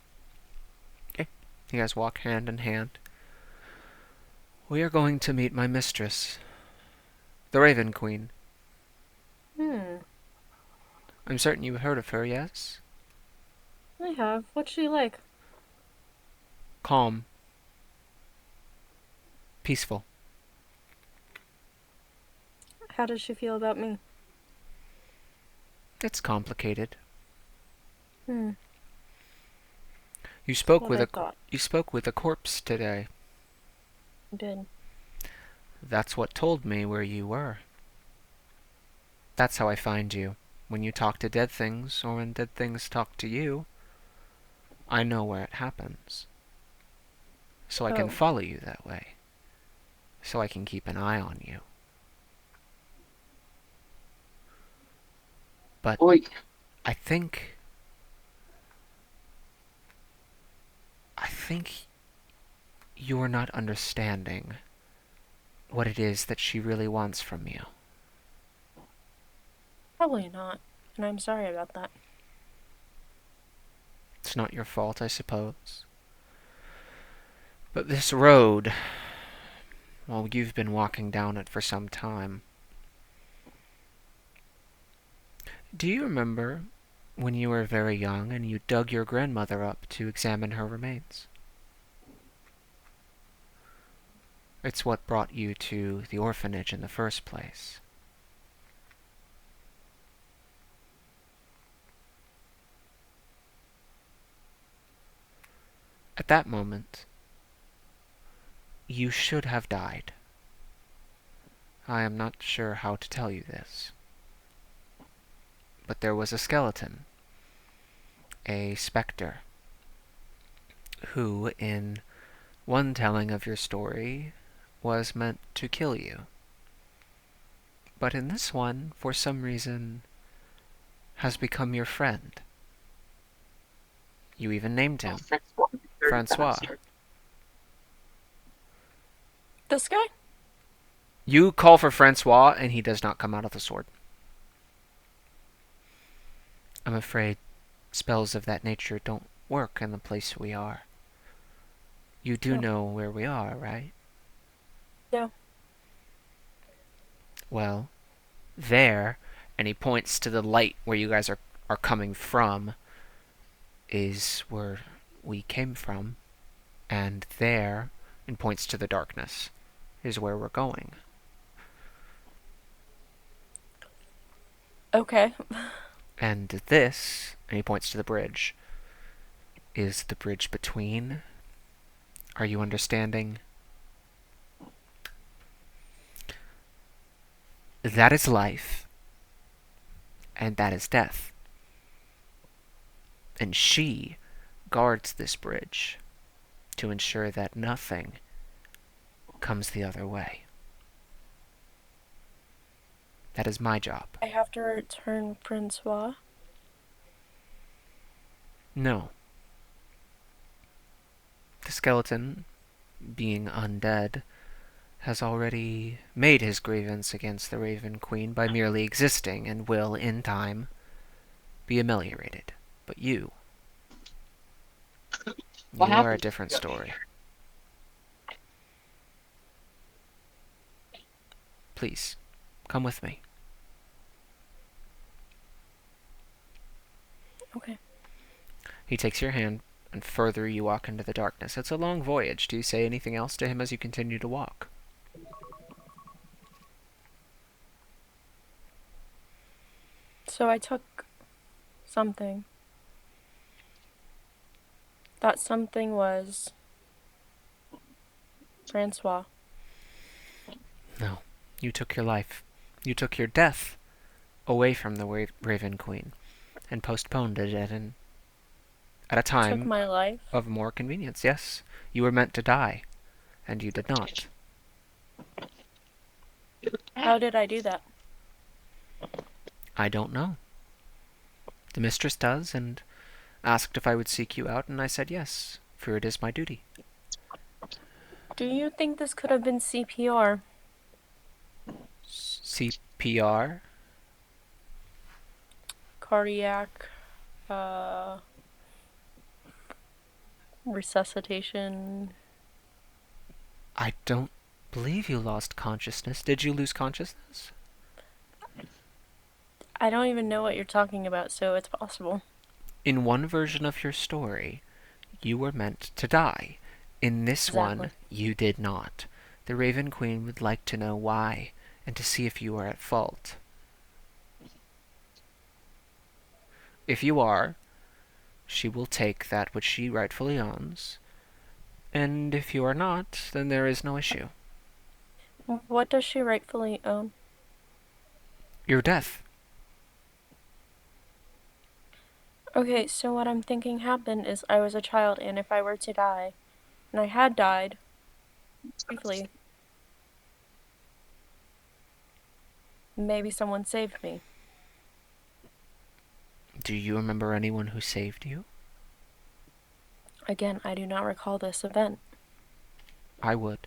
You guys walk hand in hand. We are going to meet my mistress, the Raven Queen. I'm certain you've heard of her, yes? I have. What's she like? Calm. Peaceful. How does she feel about me? It's complicated. Hmm. You spoke What with I a thought. you spoke with a corpse today. I did. That's what told me where you were. That's how I find you. When you talk to dead things, or when dead things talk to you, I know where it happens. So I can Oh. follow you that way. So I can keep an eye on you. But Oy. I think you're not understanding what it is that she really wants from you. Probably not. And I'm sorry about that. It's not your fault, I suppose. But this road, well, you've been walking down it for some time. Do you remember when you were very young and you dug your grandmother up to examine her remains? It's what brought you to the orphanage in the first place. At that moment, you should have died. I am not sure how to tell you this. But there was a skeleton, a specter, who, in one telling of your story, was meant to kill you. But in this one, for some reason, has become your friend. You even named him Francois. This guy? You call for Francois, and he does not come out of the sword. I'm afraid spells of that nature don't work in the place we are. You do No. know where we are, right? Yeah. Well, there, and he points to the light where you guys are coming from, is where we came from. And there, and points to the darkness, is where we're going. Okay. And this, and he points to the bridge, is the bridge between. Are you understanding? That is life, and that is death. And she guards this bridge to ensure that nothing comes the other way. That is my job. I have to return Francois. No. The skeleton, being undead, has already made his grievance against the Raven Queen by merely existing and will, in time, be ameliorated. But you What are a happened? different story. Please, come with me. Okay. He takes your hand, and further you walk into the darkness. It's a long voyage. Do you say anything else to him as you continue to walk? So I took something. That something was Francois. No. You took your life. You took your death away from the Raven Queen and postponed it at a Took time my life. of more convenience. Yes, you were meant to die, and you did not. How did I do that? I don't know. The mistress does, and asked if I would seek you out, and I said yes, for it is my duty. Do you think this could have been CPR? CPR? Cardiac, resuscitation. I don't believe you lost consciousness. Did you lose consciousness? I don't even know what you're talking about, so it's possible. In one version of your story, you were meant to die. In this Exactly. one, you did not. The Raven Queen would like to know why, and to see if you are at fault. If you are, she will take that which she rightfully owns, and if you are not, then there is no issue. What does she rightfully own? Your death. Okay, so what I'm thinking happened is I was a child, and if I were to die, and I had died, briefly, maybe someone saved me. Do you remember anyone who saved you? Again, I do not recall this event. I would.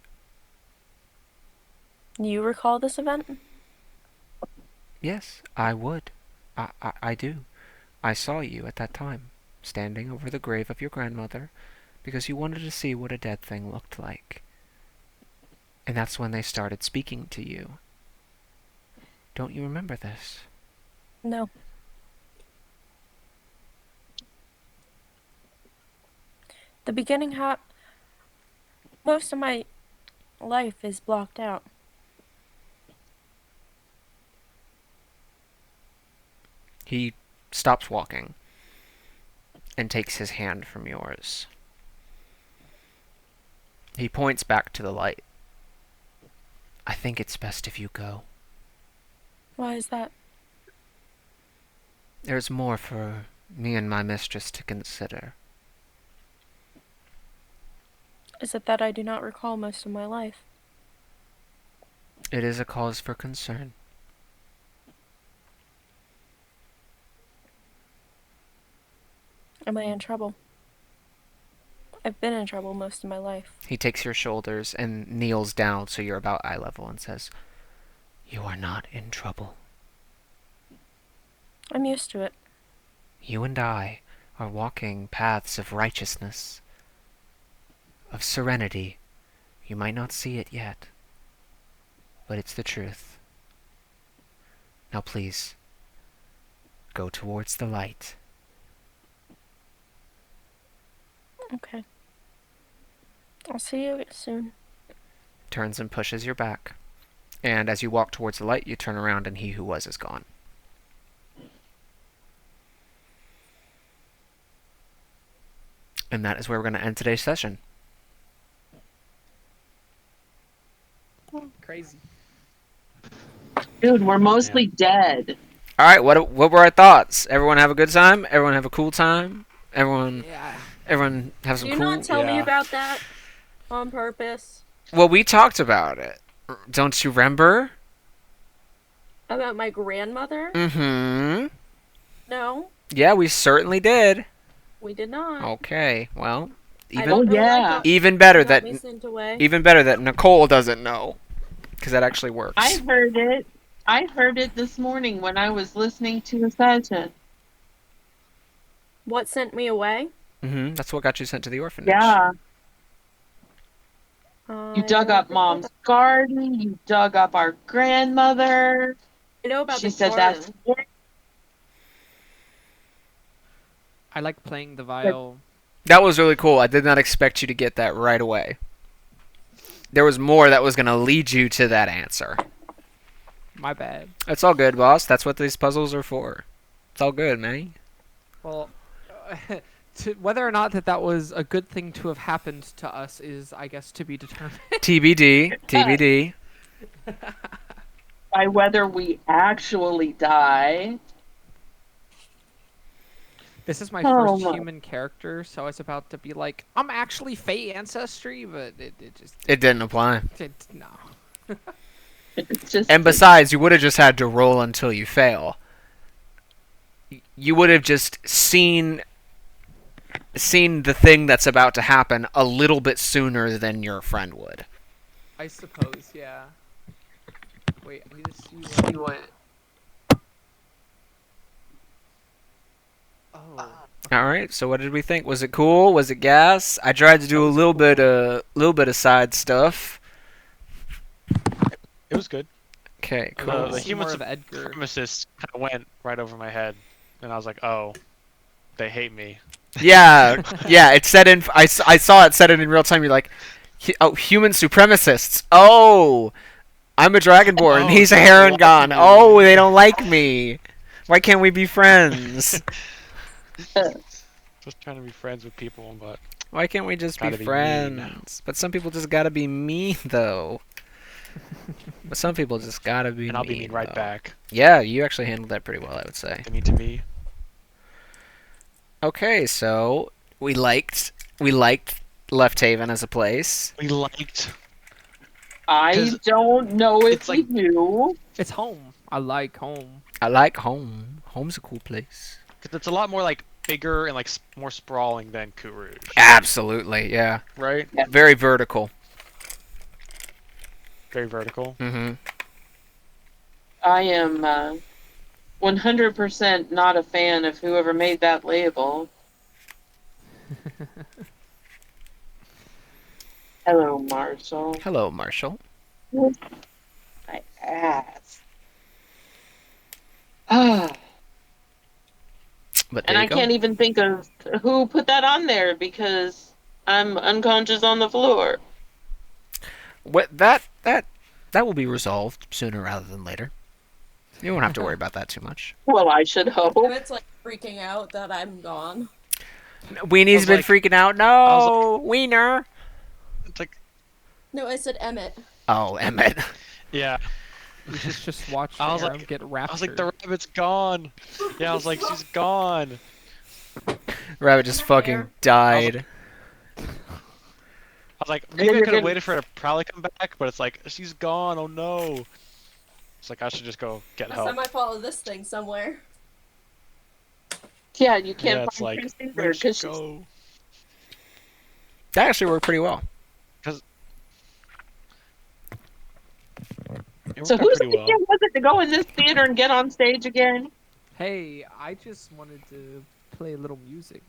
You recall this event? Yes, I would. I do. I saw you at that time, standing over the grave of your grandmother, because you wanted to see what a dead thing looked like. And that's when they started speaking to you. Don't you remember this? No. The beginning most of my life is blocked out. He stops walking and takes his hand from yours. He points back to the light. I think it's best if you go. Why is that? There's more for me and my mistress to consider. Is it that I do not recall most of my life? It is a cause for concern. Am I in trouble? I've been in trouble most of my life. He takes your shoulders and kneels down so you're about eye level and says, "You are not in trouble." I'm used to it. You and I are walking paths of righteousness, of serenity. You might not see it yet, but it's the truth. Now please, go towards the light. Okay. I'll see you soon. Turns and pushes your back. And as you walk towards the light, you turn around and he who was is gone. And that is where we're going to end today's session. Crazy. Dude, we're mostly dead. All right, what were our thoughts? Everyone have a good time? Everyone have a cool time? Everyone Yeah. have some Do you cool... not tell me Yeah. about that on purpose? Well, we talked about it. Don't you remember? About my grandmother? Mm-hmm. No, Yeah, we certainly did. we did not. Okay, well, I even don't know yeah. that got- even better got that me sent away. even better that Nicole doesn't know, because that actually works. I heard it. I heard it this morning when I was listening to a session. What sent me away? Mm-hmm. That's what got you sent to the orphanage. Yeah. I You dug don't up remember mom's that. garden. You dug up our grandmother. I know about She the said garden. that's I like playing the viol. That was really cool. I did not expect you to get that right away. There was more that was going to lead you to that answer. My bad. It's all good, boss. That's what these puzzles are for. It's all good, man. Well, whether or not that was a good thing to have happened to us is, I guess, to be determined. TBD. TBD. by whether we actually die. This is my Oh first my. human character, so I was about to be like, I'm actually Fey ancestry, but it just It didn't apply. no. It's just And besides, you would have just had to roll until you fail. You would have just seen the thing that's about to happen a little bit sooner than your friend would. I suppose, yeah. Wait, I need to see what. Oh. All right. So what did we think? Was it cool? Was it gas? I tried to do a little bit of side stuff. It was good. Okay, I cool. wanted to The see human more of Edgar. supremacist kind of went right over my head, and I was like, "Oh, they hate me." Yeah, yeah. It said in. I saw it said it in real time. You're like, oh, human supremacists. Oh, I'm a dragonborn. Oh, He's a they don't like Herongon. me. Oh, they don't like me. Why can't we be friends? Just trying to be friends with people, but Why can't we just be Gotta be mean. friends? But some people just gotta be mean, though. But some people just gotta be and I'll be mean right though. back. Yeah, you actually handled that pretty well, I would say. They mean to me. Okay, so we liked Left Haven as a place. We liked. I 'Cause don't know if it's like- we do. It's home. I like home. I like home. Home's a cool place. Cause it's a lot more like bigger and like more sprawling than Cout Rouge, Absolutely, yeah. right? Very vertical. Very vertical. Mm-hmm. I am 100% not a fan of whoever made that label. Hello, Marshall. Hello, Marshall. My ass. Ah, But and there I you go. can't even think of who put that on there because I'm unconscious on the floor. What that will be resolved sooner rather than later. You won't have to worry about that too much. Well, I should hope. It's like freaking out that I'm gone. Weenie's was been like- freaking out. I No, Wiener. It's like, No, I said Emmett. Oh, Emmett. yeah. We should just watch I was Aram like- get raptured. I was like, the rabbit's gone. Yeah, I was like, she's gone. Rabbit just fucking died. I was like, maybe I you're could have gonna- waited for her to probably come back, but it's like, she's gone. Oh no. It's like I should just go get I help. might follow this thing somewhere. Yeah, you can't Yeah, it's find like, Chris either where'd she because she's go? That actually worked pretty well. It So worked out whose pretty idea well. was it to go in this theater and get on stage again? Hey, I just wanted to play a little music.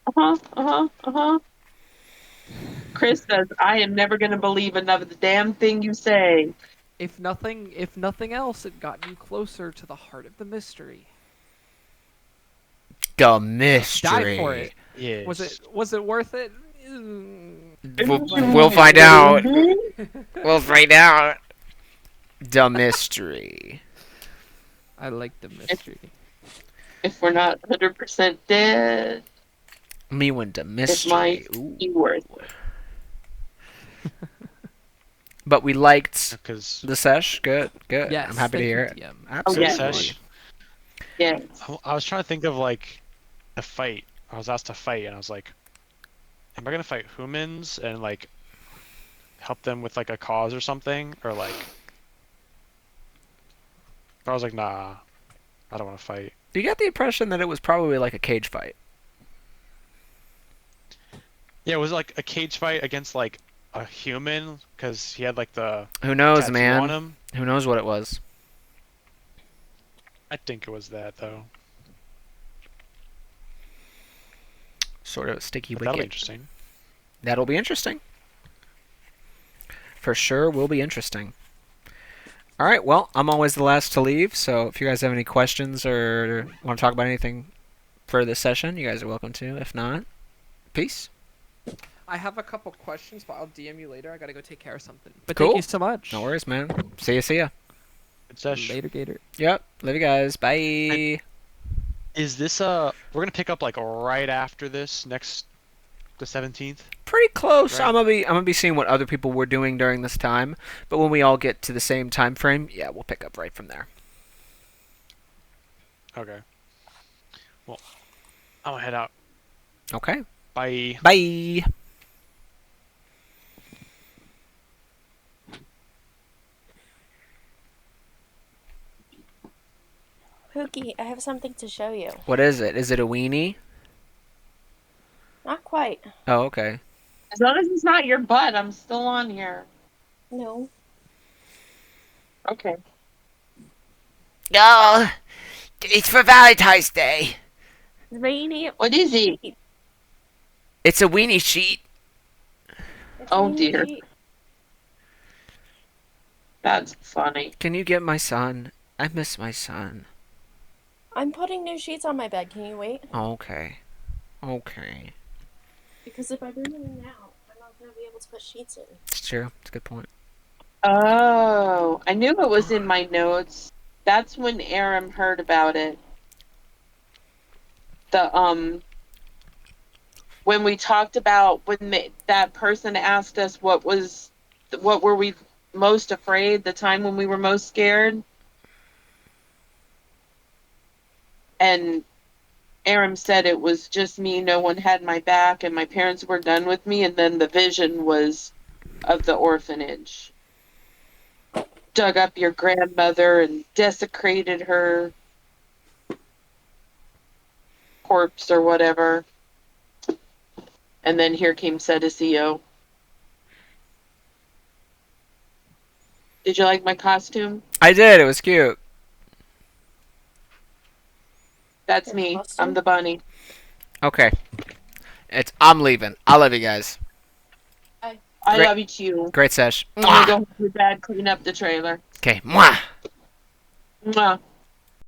Uh-huh, uh-huh, uh-huh. Chris says, I am never going to believe another damn thing you say. If nothing else, it got you closer to the heart of the mystery. The Die for it. mystery. Yes. Was it worth it? We'll find out. We'll find out. The mystery. I like the mystery. If we're not 100% dead, Me when the it mystery. might Ooh. be worth it. But we liked Because the sesh. Good, good. Yes, I'm happy to thank hear you, it. DM. Absolutely. yeah. Sesh, Yes. I was trying to think of like a fight. I was asked to fight, and I was like, am I gonna fight humans and like help them with like a cause or something, or like? But I was like, nah, I don't want to fight. You get the impression that it was probably like a cage fight. Yeah, it was like a cage fight against like a human because he had like the Who knows, tattoo man? on him. Who knows what it was? I think it was that though. Sort of a sticky But that'll be wicket. interesting. That'll be interesting. For sure will be interesting. All right, well, I'm always the last to leave, so if you guys have any questions or want to talk about anything for this session, you guys are welcome to. If not, peace. I have a couple questions, but I'll DM you later. I gotta go take care of something. But Cool. thank you so much. No worries, man. See ya, see ya. Good sesh. Later, Gator. Yep, love you guys. Bye. Is this we're gonna pick up like right after this next the 17th? Pretty close. Right. I'm gonna be seeing what other people were doing during this time, but when we all get to the same time frame, yeah, we'll pick up right from there. Okay. Well, I'm gonna head out. Okay. Bye. Bye. Pookie, I have something to show you. What is it? Is it a weenie? Not quite. Oh, okay. As long as it's not your butt, I'm still on here. No. Okay. No, it's for Valentine's Day. Rainy. What is it? It's a weenie sheet. It's Oh, rainy dear. sheet. That's funny. Can you get my son? I miss my son. I'm putting new sheets on my bed. Can you wait? Okay. Okay. Because if I bring them in now, I'm not going to be able to put sheets in. It's true. It's a good point. Oh, I knew it was in my notes. That's when Aram heard about it. When we talked about that person asked us what were we most afraid, the time when we were most scared, and Aram said it was just me, no one had my back, and my parents were done with me, and then the vision was of the orphanage. Dug up your grandmother and desecrated her corpse or whatever. And then here came Sedisio. Did you like my costume? I did. It was cute. That's Your me. costume? I'm the bunny. Okay. I'm leaving. I love you guys. I Great. love you too. Great sesh. I'm gonna go help your dad clean up the trailer. Okay. Mwah. Mwah.